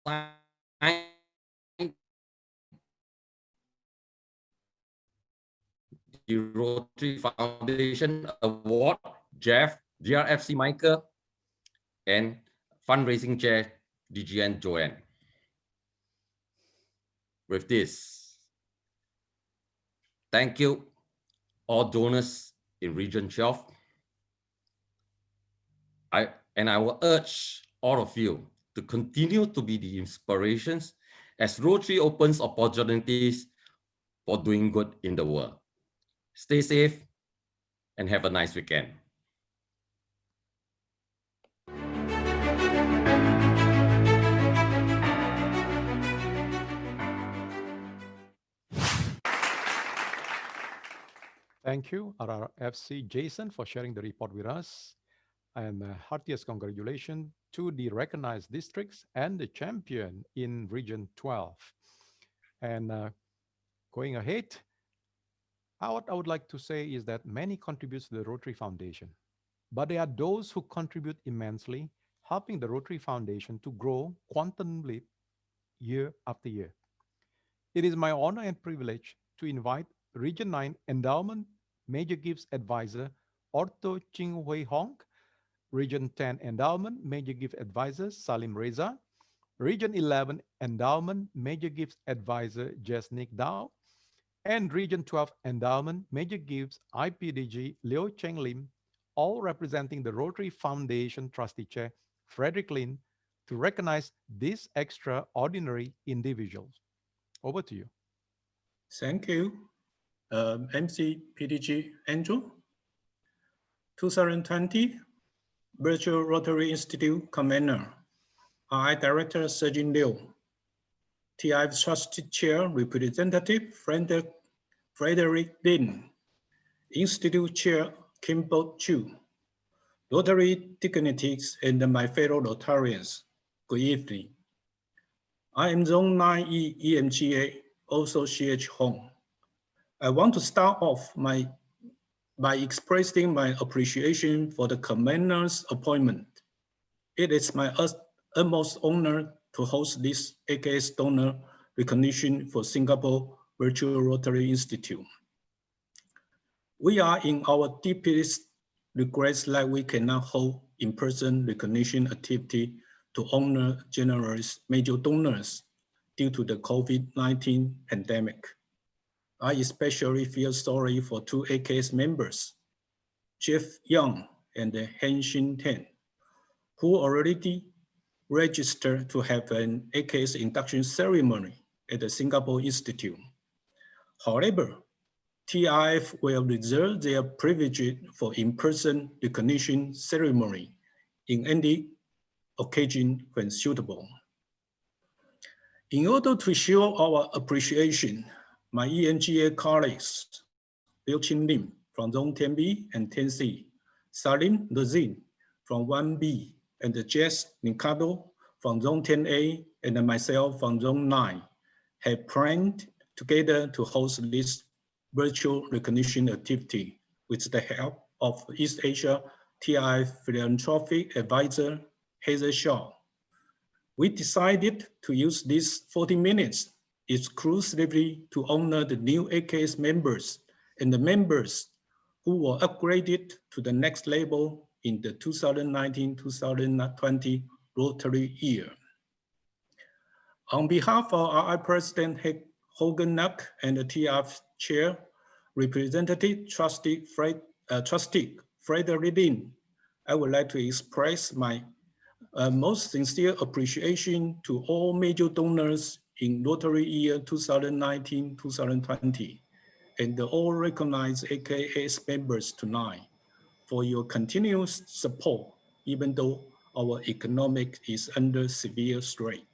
signed the Rotary Foundation Award, Jeff, DRFC Michael, and fundraising chair, DGN Joanne. With this, thank you all donors in Region 12. I will urge all of you to continue to be the inspirations as Rotary opens opportunities for doing good in the world. Stay safe and have a nice weekend. Thank you, RRFC Jason, for sharing the report with us. And heartiest congratulations to the recognized districts and the champion in Region 12. And going ahead, what I would like to say is that many contribute to the Rotary Foundation, but there are those who contribute immensely, helping the Rotary Foundation to grow quantumly year after year. It is my honor and privilege to invite Region 9 Endowment Major Gifts Advisor Orto Ching Hui Hong, Region 10 Endowment Major Gift Advisor Salim Reza, Region 11 Endowment Major Gifts Advisor Jesnik Dao, and Region 12 Endowment Major Gifts IPDG Liu Cheng Lim, all representing the Rotary Foundation Trustee Chair Frederick Lin, to recognize these extraordinary individuals. Over to you. Thank you, MC PDG Andrew. 2020 Virtual Rotary Institute Convener. I Director Sergeant Liu. TI Trusted Chair Representative Frederick Lin. Institute Chair Kimball Chu. Rotary Dignitaries and my fellow Rotarians, good evening. I am Zone 9E EMGA, also CH Hong. I want to start off by expressing my appreciation for the Commander's appointment. It is my utmost honor to host this AKS donor recognition for Singapore Virtual Rotary Institute. We are in our deepest regrets that we cannot hold in-person recognition activity to honor generous major donors due to the COVID-19 pandemic. I especially feel sorry for two AKS members, Jeff Young and Han Xin Ten, who already registered to have an AKS induction ceremony at the Singapore Institute. However, TIF will reserve their privilege for in-person recognition ceremony in any occasion when suitable. In order to show our appreciation, my ENGA colleagues, Liu Qin Lim from Zone 10B and 10C, Salim Lazin from 1B, and Jess Nikado from Zone 10A, and myself from Zone 9, have planned together to host this virtual recognition activity with the help of East Asia TI Philanthropy Advisor, Heather Shaw. We decided to use these 40 minutes exclusively to honor the new AKS members and the members who were upgraded to the next level in the 2019-2020 Rotary year. On behalf of our President Hogan Nuck and the TF Chair, Representative Trustee Frederick Lin, I would like to express my most sincere appreciation to all major donors in Rotary year 2019-2020 and all recognized AKS members tonight for your continuous support, even though our economic is under severe strain.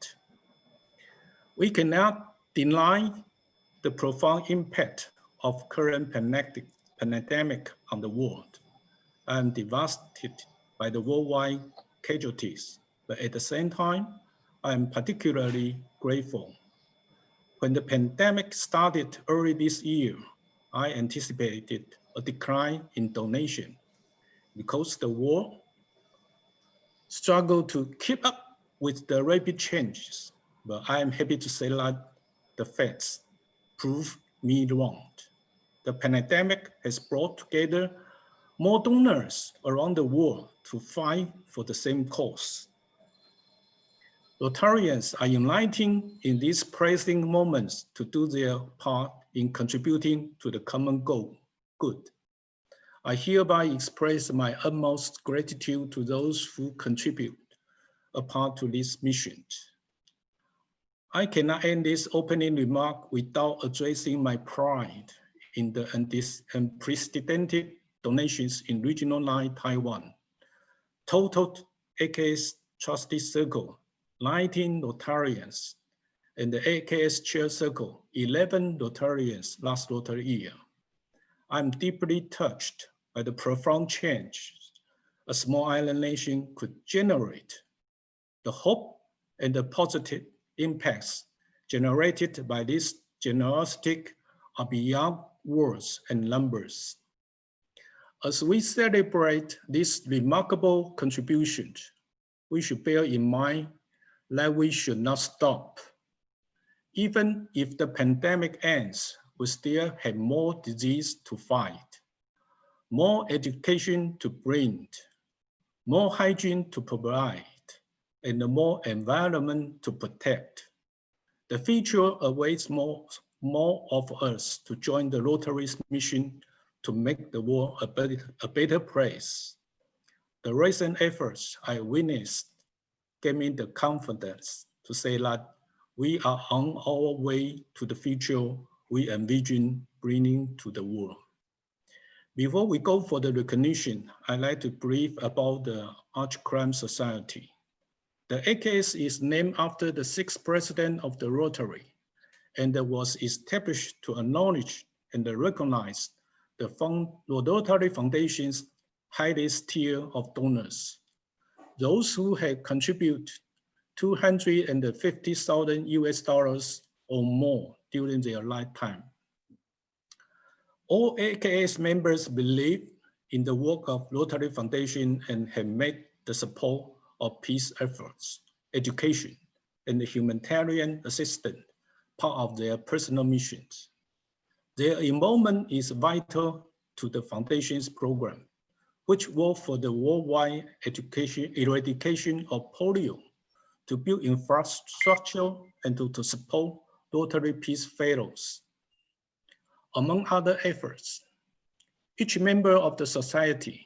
We cannot deny the profound impact of current pandemic on the world. I am devastated by the worldwide casualties, but at the same time, I am particularly grateful. When the pandemic started early this year, I anticipated a decline in donation because the world struggled to keep up with the rapid changes, but I am happy to say that the facts prove me wrong. The pandemic has brought together more donors around the world to fight for the same cause. Rotarians are uniting in these pressing moments to do their part in contributing to the common good. I hereby express my utmost gratitude to those who contribute a part to this mission. I cannot end this opening remark without addressing my pride in the unprecedented donations in Regional 9 Taiwan. Total AKS Trustee Circle, 19 Rotarians, and the AKS Chair Circle, 11 Rotarians last Rotary year. I'm deeply touched by the profound change a small island nation could generate. The hope and the positive impacts generated by this generosity are beyond words and numbers. As we celebrate this remarkable contribution, we should bear in mind that we should not stop. Even if the pandemic ends, we still have more disease to fight, more education to bring, more hygiene to provide, and more environment to protect. The future awaits more of us to join the Rotary's mission to make the world a better place. The recent efforts I witnessed gave me the confidence to say that we are on our way to the future we envision bringing to the world. Before we go for the recognition, I'd like to brief about the Arch Crime Society. The AKS is named after the 6th president of the Rotary, and was established to acknowledge and recognize the Rotary Foundation's highest tier of donors, those who had contributed $250,000 US or more during their lifetime. All AKS members believe in the work of Rotary Foundation and have made the support of peace efforts, education, and humanitarian assistance part of their personal missions. Their involvement is vital to the Foundation's program, which work for the worldwide eradication of polio, to build infrastructure and to support Rotary Peace Fellows. Among other efforts, each member of the society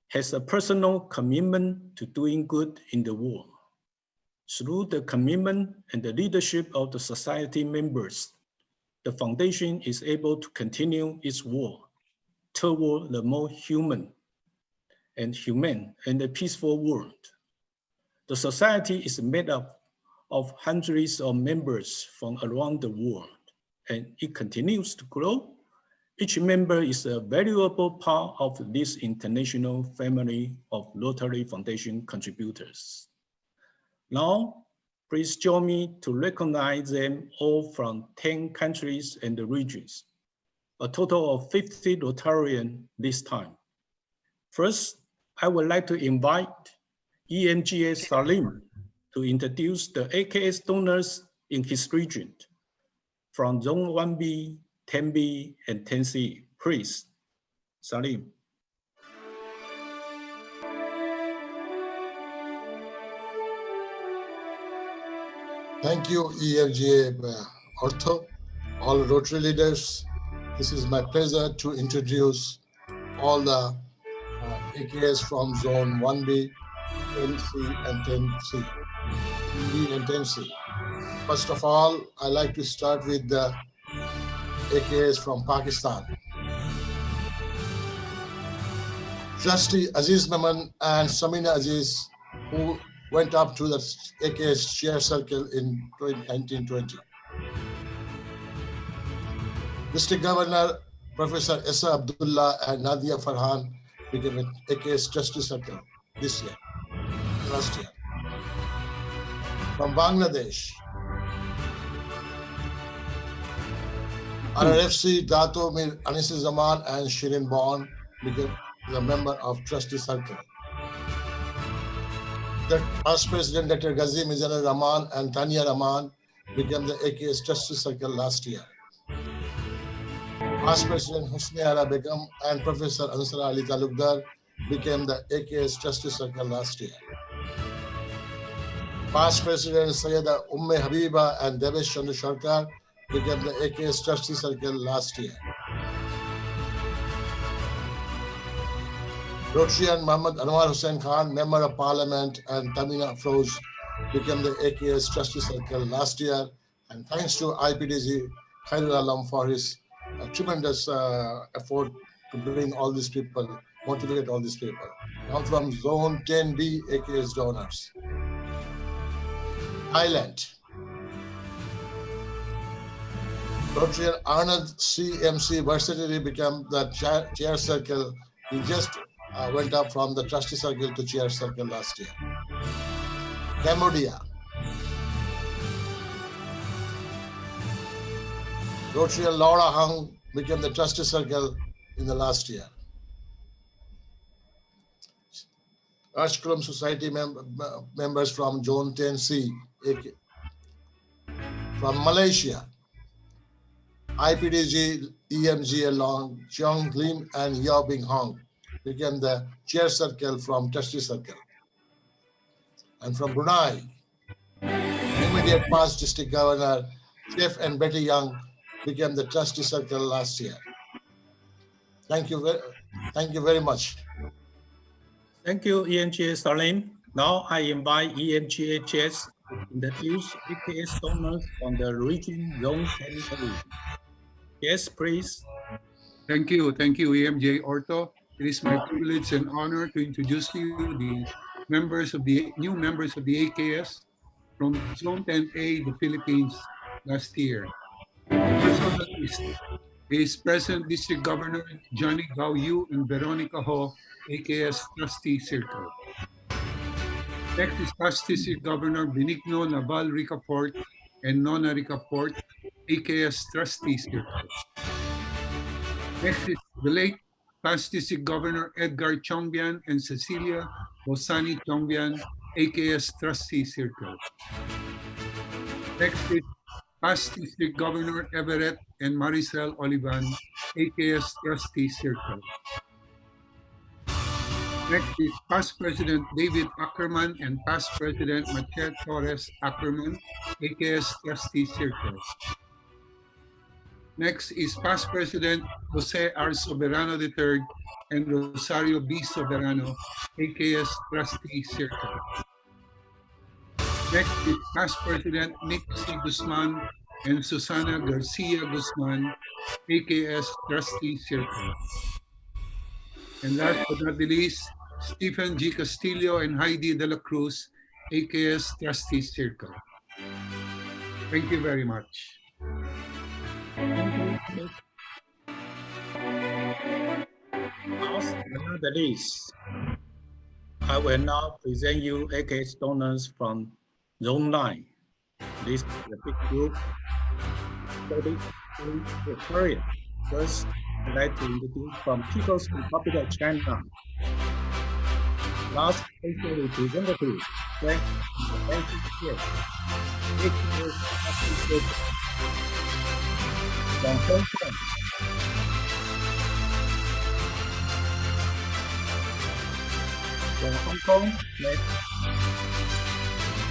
has a personal commitment to doing good in the world. Through the commitment and the leadership of the society members, the Foundation is able to continue its work toward the more humane and a peaceful world. The society is made up of hundreds of members from around the world, and it continues to grow. Each member is a valuable part of this international family of Rotary Foundation contributors. Now, please join me to recognize them all from 10 countries and the regions, a total of 50 Rotarians this time. First, I would like to invite EMGA Salim to introduce the AKS donors in his region from Zone 1B, 10B, and 10C. Please, Salim. Thank you, EFGA Ortho, all Rotary leaders. This is my pleasure to introduce all the AKS from Zone 1B, 10C, and 10C. B and 10C. First of all, I like to start with the AKS from Pakistan. Trustee Aziz Maman and Samina Aziz, who went up to the AKS chair circle in 1920. District Governor Professor Esa Abdullah and Nadia Farhan became an AKS trustee circle this year, last year. From Bangladesh, RFC Dato Mir Anis Zaman and Shirin Bond became the member of trustee circle. The past president Dr. Ghazi Mizanur Rahman and Tanya Rahman became the AKS trustee circle last year. Past president Husni Ara Begum and Professor Ansar Ali Talukdar became the AKS trustee circle last year. Past president Sayyida Umme Habiba and Devesh Chandra Sarkar became the AKS trustee circle last year. Rotarian Muhammad Anwar Hussain Khan, Member of Parliament, and Tamina Afroz became the AKS trustee circle last year. And thanks to IPDG Khairul Alam for his tremendous effort to bring all these people, motivate all these people. Now from Zone 10B, AKS donors. Thailand. Rotarian Arnold CMC Versatile became the chair circle. He just went up from the trustee circle to chair circle last year. Cambodia. Rotarian Laura Hung became the trustee circle in the last year. Ashkelon Society members from Zone 10C. From Malaysia, IPDG, EMGA Long, Cheong Lim, and Yao Bing Hong became the chair circle from trustee circle. And from Brunei, immediate past district governor, Chef and Betty Young became the trustee circle last year. Thank you very much. Thank you, EMGA Salim. Now I invite EMGA chairs to introduce AKS donors from the region Zone 10A. Yes, please. Thank you, EMJ Orto. It is my privilege and honor to introduce to you the new members of the AKS from Zone 10A, the Philippines, last year. First on the list is Present District Governor Johnny Gao Yu and Veronica Ho, AKS Trustee Circle. Next is Past District Governor Benigno Naval Ricafort and Nona Ricafort, AKS Trustee Circle. Next is the late Past District Governor Edgar Chongbian and Cecilia Bosani Chongbian, AKS Trustee Circle. Next is Past District Governor Everett and Maricel Olivan, AKS Trustee Circle. Next is Past President David Ackerman and Past President Machete Torres Ackerman, AKS Trustee Circle. Next is Past President Jose R. Soberano III and Rosario B. Soberano, AKS Trustee Circle. Next is Past President Nick C. Guzman and Susana Garcia Guzman, AKS Trustee Circle. And last but not the least, Stephen G. Castillo and Heidi De La Cruz, AKS Trustee Circle. Thank you very much. Last but not the least, I will now present you AKS donors from Zone 9. This is a big group. First, I'd like to introduce from People's Republic of China. Last special representative, Frank from Hong Kong. From Hong Kong, next,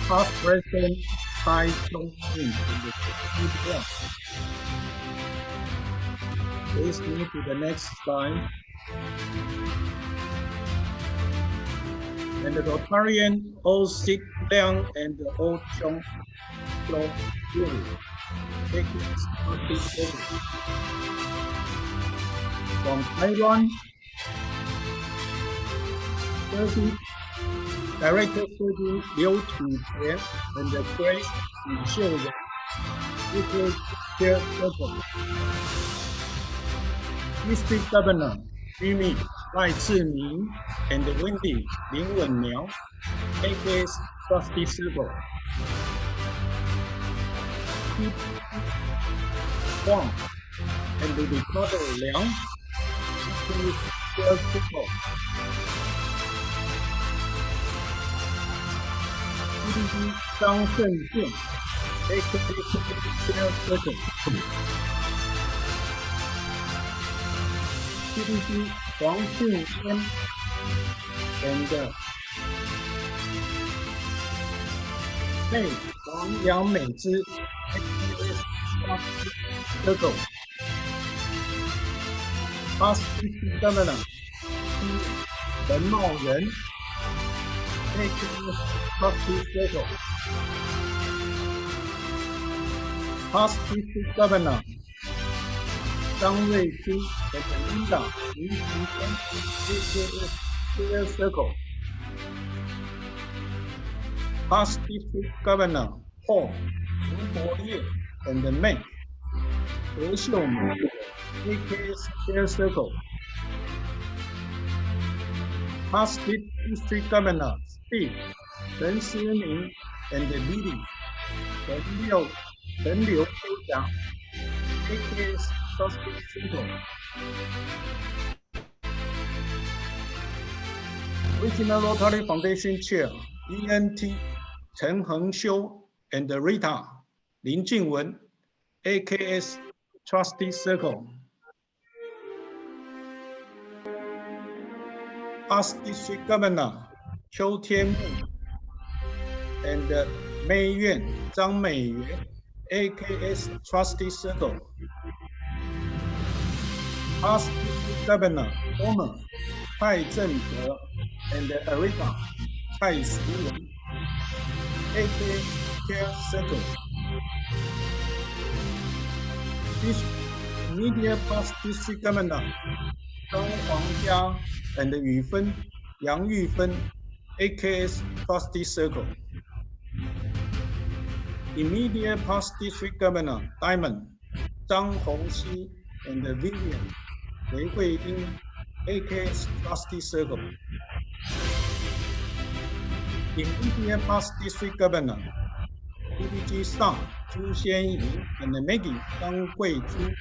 Past President Tai Chong-in in the Philippines. Please move to the next slide. And the Rotarian O. Sik Liang and the O. Chong Chong Yuri. From Taiwan, Director Surgeon Liu Qutian and the Grace Xiu Equal Care Circle. District Governor Jimmy Lai Ziming and Wendy Lin Wenmiao, AKS Trustee Circle. Huang and the Ricardo Liang, AKS Care Circle. CDC Zhang Shenzhen, AKS Care Circle. CDC Huang Xinyan and Mei Wang Yang Meizhi, AKS Circle. Past District Governor Ren Mao Ren, AKS Trustee Circle. Past District Governor Zhang Ruijun and Linda Yu Xinchen, AKS Care Circle. Past District Governor Paul Wu and Mei He Xiumin, AKS Care Circle. Past District Governor Steve Ren Xining and Lily Ren Liu Zhang, AKS Trustee Circle. Regional Rotary Foundation Chair ENT Chen Hengxiu and Rita Lin Jingwen, AKS Trustee Circle. Past District Governor Qiu Tianmu and Mei Yuan Zhang Meiyue, AKS Trustee Circle. Past District Governor former Cai Zhenzhe and Erika Cai Shiwen, AKS Care Circle. Immediate past district governor Zhang Huangjia and Yu Fen, Yang Yufen, AKS Trustee Circle. Immediate past district governor Diamond Zhang Hongxi and Vivian Wei Huiying, AKS Trustee Circle. Immediate past district governor PDG Sang Zhu Xianyi and Maggie Zhang Guizhu,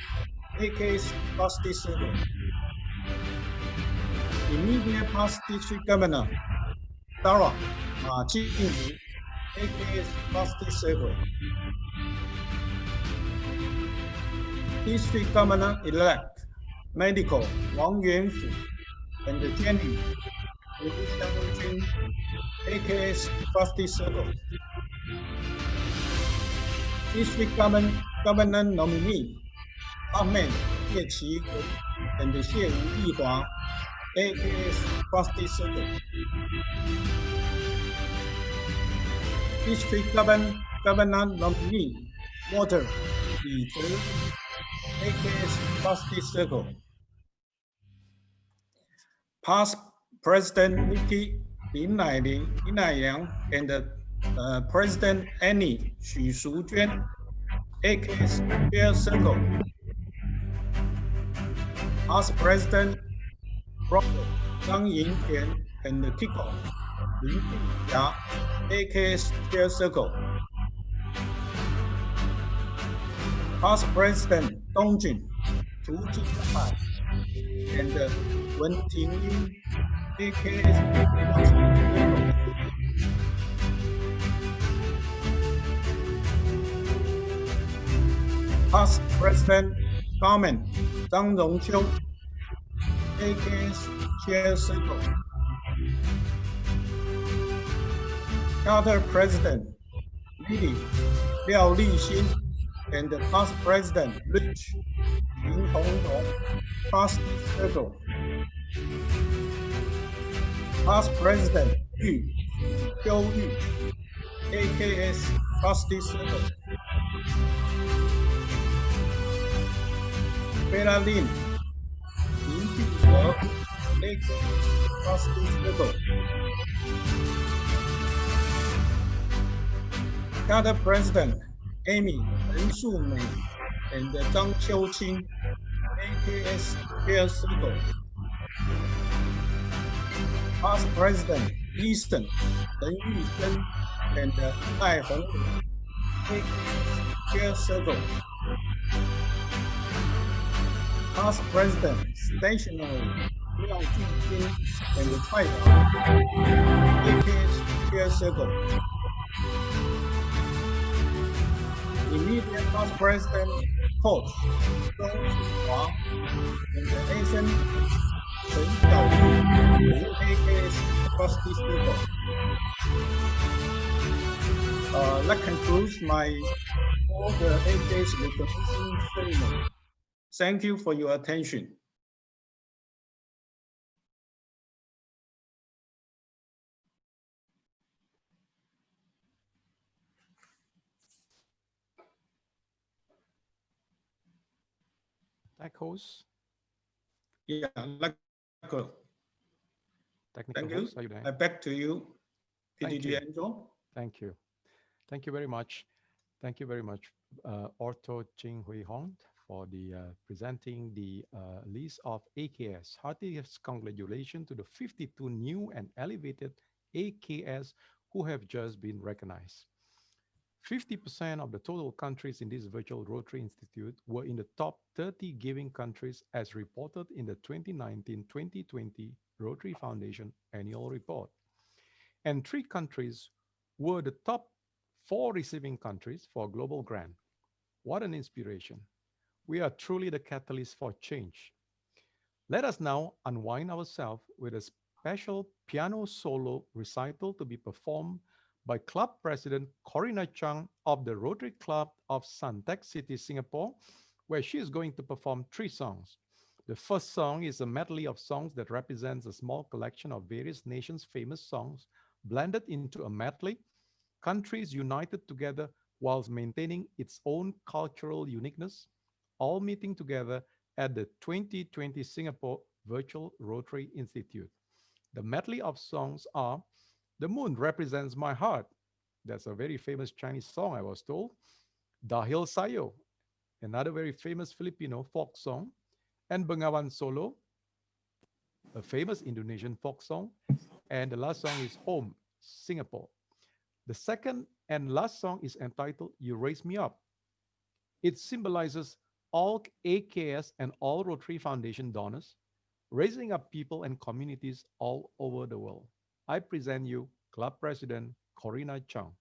AKS Trustee Circle. Immediate past district governor Dara Ma Jingyu, AKS Trustee Circle. District Governor-elect Medical Wang Yuanfu and Jenny Wu Xiangjun, AKS Trustee Circle. District Governor nominee Ahmed Ye Qi and Xie Wu Yihua, AKS Trustee Circle. District Governor nominee Water Li Zhe, AKS Trustee Circle. Past President Nikki Lin Naiyang and President Annie Xu Shujuan, AKS Chair Circle. Past President Robert Zhang Yingtian and Kiko Lin Bingya, AKS Chair Circle. Past President Dong Jun, Tu Jingtai, and Wen Tingying, AKS Circle. Past President Carmen Zhang Rongqiu, AKS Chair Circle. Charter President Lili Liao Lixin and Past President Rich Lin Hongdong, Trustee Circle. Past President Yu Qiu Yu, AKS Trustee Circle. Vera Lin Lin Binghe, AKS Trustee Circle. Charter President Amy Ren Shumei and Zhang Qiuqing, AKS Chair Circle. Past President Easton Deng Yuzhen and Ai Hongwen, AKS Chair Circle. Past President Stationary Liang Junjin and Cai Dao, AKS Chair Circle. Immediate Past President Coach Zhong Xinhua and Asian Chen Xiaoyu, AKS Trustee Circle. That concludes all the AKS recognition ceremony. Thank you for your attention. Tech host. Yeah, Technical Thank you. Host, are you there? Back to you, PDG Angel. Thank you. Thank you very much. Thank you very much, Orto Ching Hui Hong, for the presenting the list of AKS. Heartiest congratulations to the 52 new and elevated AKS who have just been recognized. 50% of the total countries in this virtual Rotary Institute were in the top 30 giving countries as reported in the 2019-2020 Rotary Foundation annual report. And 3 countries were the top 4 receiving countries for global grant. What an inspiration. We are truly the catalyst for change. Let us now unwind ourselves with a special piano solo recital to be performed by Club President Corina Chang of the Rotary Club of Suntec City, Singapore, where she is going to perform 3 songs. The first song is a medley of songs that represents a small collection of various nations' famous songs blended into a medley, countries united together whilst maintaining its own cultural uniqueness. all meeting together at the 2020 Singapore Virtual Rotary Institute. The medley of songs are The Moon Represents My Heart. That's a very famous Chinese song, I was told. Dahil Sayo, another very famous Filipino folk song. And Bengawan Solo, a famous Indonesian folk song. And the last song is Home, Singapore. The second and last song is entitled You Raise Me Up. It symbolizes all AKS and all Rotary Foundation donors, raising up people and communities all over the world. I present you Club President Corina Chung.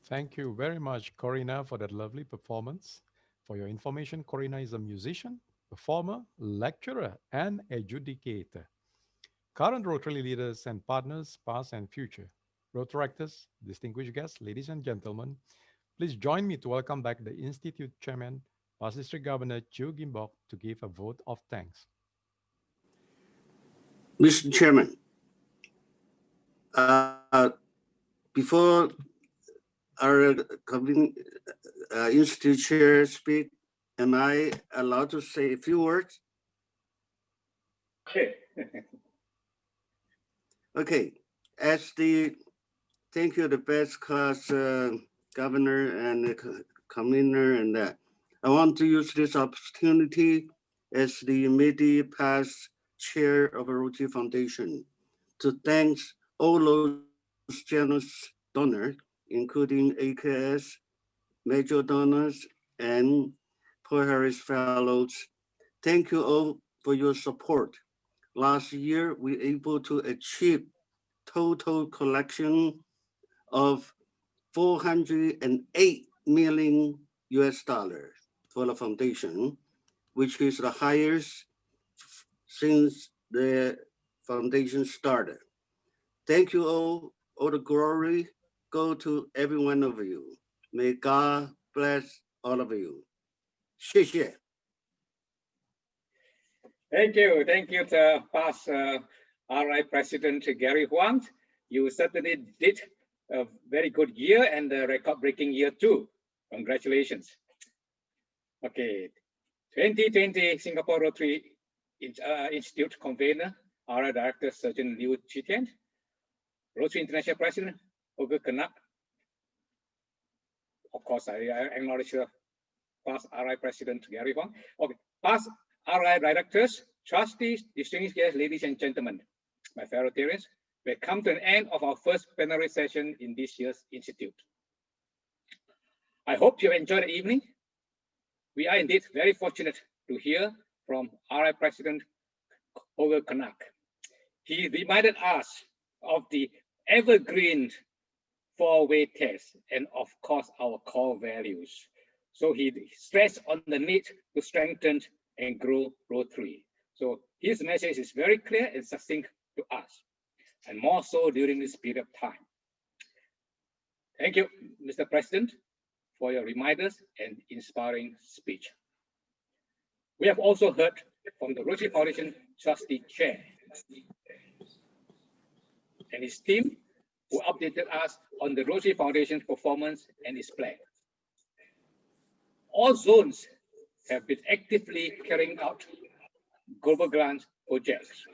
Thank you very much, Corina, for that lovely performance. For your information, Corina is a musician, performer, lecturer, and adjudicator. Current Rotary leaders and partners, past and future. Rotaractors, distinguished guests, ladies and gentlemen, please join me to welcome back the Institute Chairman, Past District Governor Chu Gimbok, to give a vote of thanks. Mr. Chairman, before our Institute Chair speak, am I allowed to say a few words? Okay. Okay, thank you, the best class governor and convener, and that. I want to use this opportunity as the immediate past chair of Rotary Foundation to thank all those generous donors, including AKS, major donors, and Paul Harris Fellows. Thank you all for your support. Last year, we were able to achieve total collection of $408 million for the foundation, which is the highest since the foundation started. Thank you all the glory go to every one of you. May God bless all of you. 谢谢. Thank you to past RI President Gary Huang. You certainly did a very good year and a record-breaking year too. Congratulations. Okay, 2020 Singapore Rotary Institute Convener, RI Director Surgeon Liu Chitian, Rotary International President Holger Kanak. Of course, I acknowledge past RI President Gary Huang. Okay, past RI Directors, Trustees, distinguished guests, ladies and gentlemen, my fellow Rotarians, we have come to an end of our first plenary session in this year's Institute. I hope you enjoyed the evening. We are indeed very fortunate to hear from RI President Holger Kanak. He reminded us of the evergreen four-way test and of course our core values. So he stressed on the need to strengthen and grow Rotary. So his message is very clear and succinct to us, and more so during this period of time. Thank you, Mr. President, for your reminders and inspiring speech. We have also heard from the Rotary Foundation Trustee Chair and his team, who updated us on the Rotary Foundation's performance and its plan. All zones have been actively carrying out global grant projects.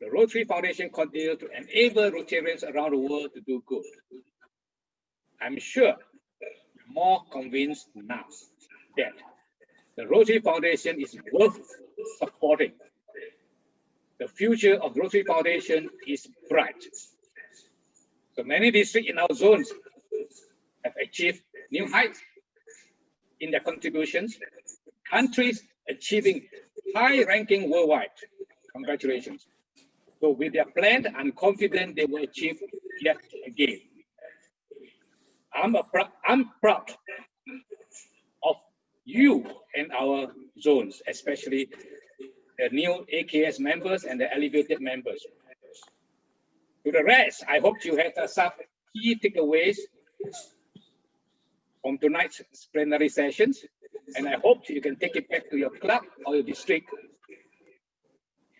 The Rotary Foundation continues to enable Rotarians around the world to do good. I'm sure you're more convinced now that the Rotary Foundation is worth supporting. The future of the Rotary Foundation is bright. So many districts in our zones have achieved new heights in their contributions. Countries achieving high ranking worldwide. Congratulations. So with their plan, I'm confident they will achieve yet again. I'm proud of you and our zones, especially the new AKS members and the elevated members. To the rest, I hope you had some key takeaways from tonight's plenary sessions, and I hope you can take it back to your club or your district.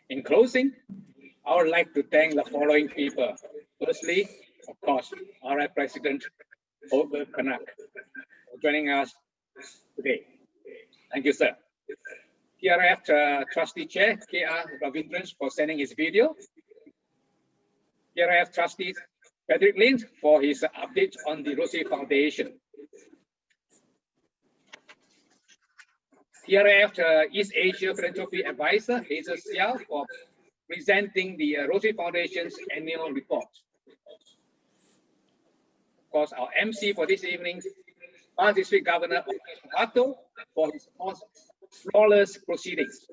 In closing, I would like to thank the following people. Firstly, of course, RI President Holger Kanak for joining us today. Thank you, sir. TRF Trustee Chair K.R. Ravindran for sending his video. TRF Trustee Patrick Lin for his updates on the Rotary Foundation. TRF East Asia Philanthropy Advisor Hazel Xiao for presenting the Rotary Foundation's annual report. Of course, our MC for this evening, our District Governor Otto, for his flawless proceedings.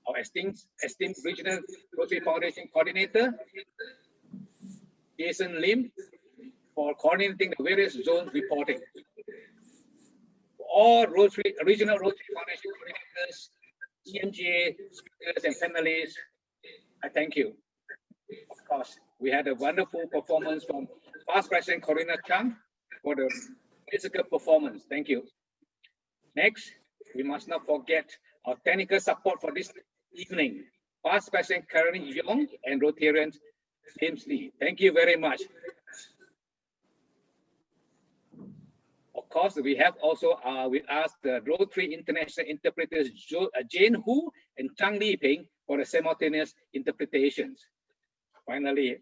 Our esteemed Regional Rotary Foundation Coordinator, Jason Lim, for coordinating the various zones reporting. All Rotary, regional Rotary Foundation coordinators, EMGA speakers and panelists, I thank you. Of course, we had a wonderful performance from past President Corina Chang for the physical performance. Thank you. Next, we must not forget our technical support for this evening. Past President Karen Yong and Rotarian James Lee. Thank you very much. Of course, we have also with us the Rotary International interpreters Jane Hu and Chang Li Ping for the simultaneous interpretations. Finally,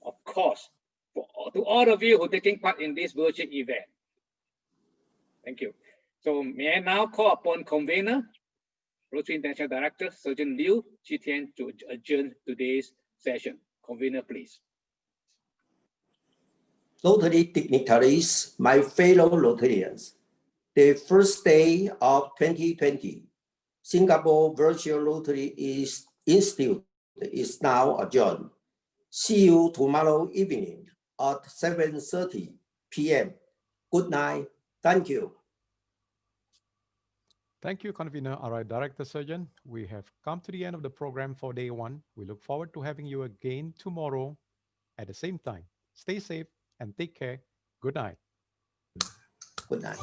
of course, to all of you who are taking part in this virtual event. Thank you. So may I now call upon convener, Rotary International Director, Surgeon Liu Chitian, to adjourn today's session. Convener, please. Rotary dignitaries, my fellow Rotarians, the first day of 2020, Singapore Virtual Rotary Institute is now adjourned. See you tomorrow evening at 7:30 p.m. Good night. Thank you. Thank you, Convener RI Director Surgeon. We have come to the end of the program for day one. We look forward to having you again tomorrow at the same time. Stay safe and take care. Good night. Good night.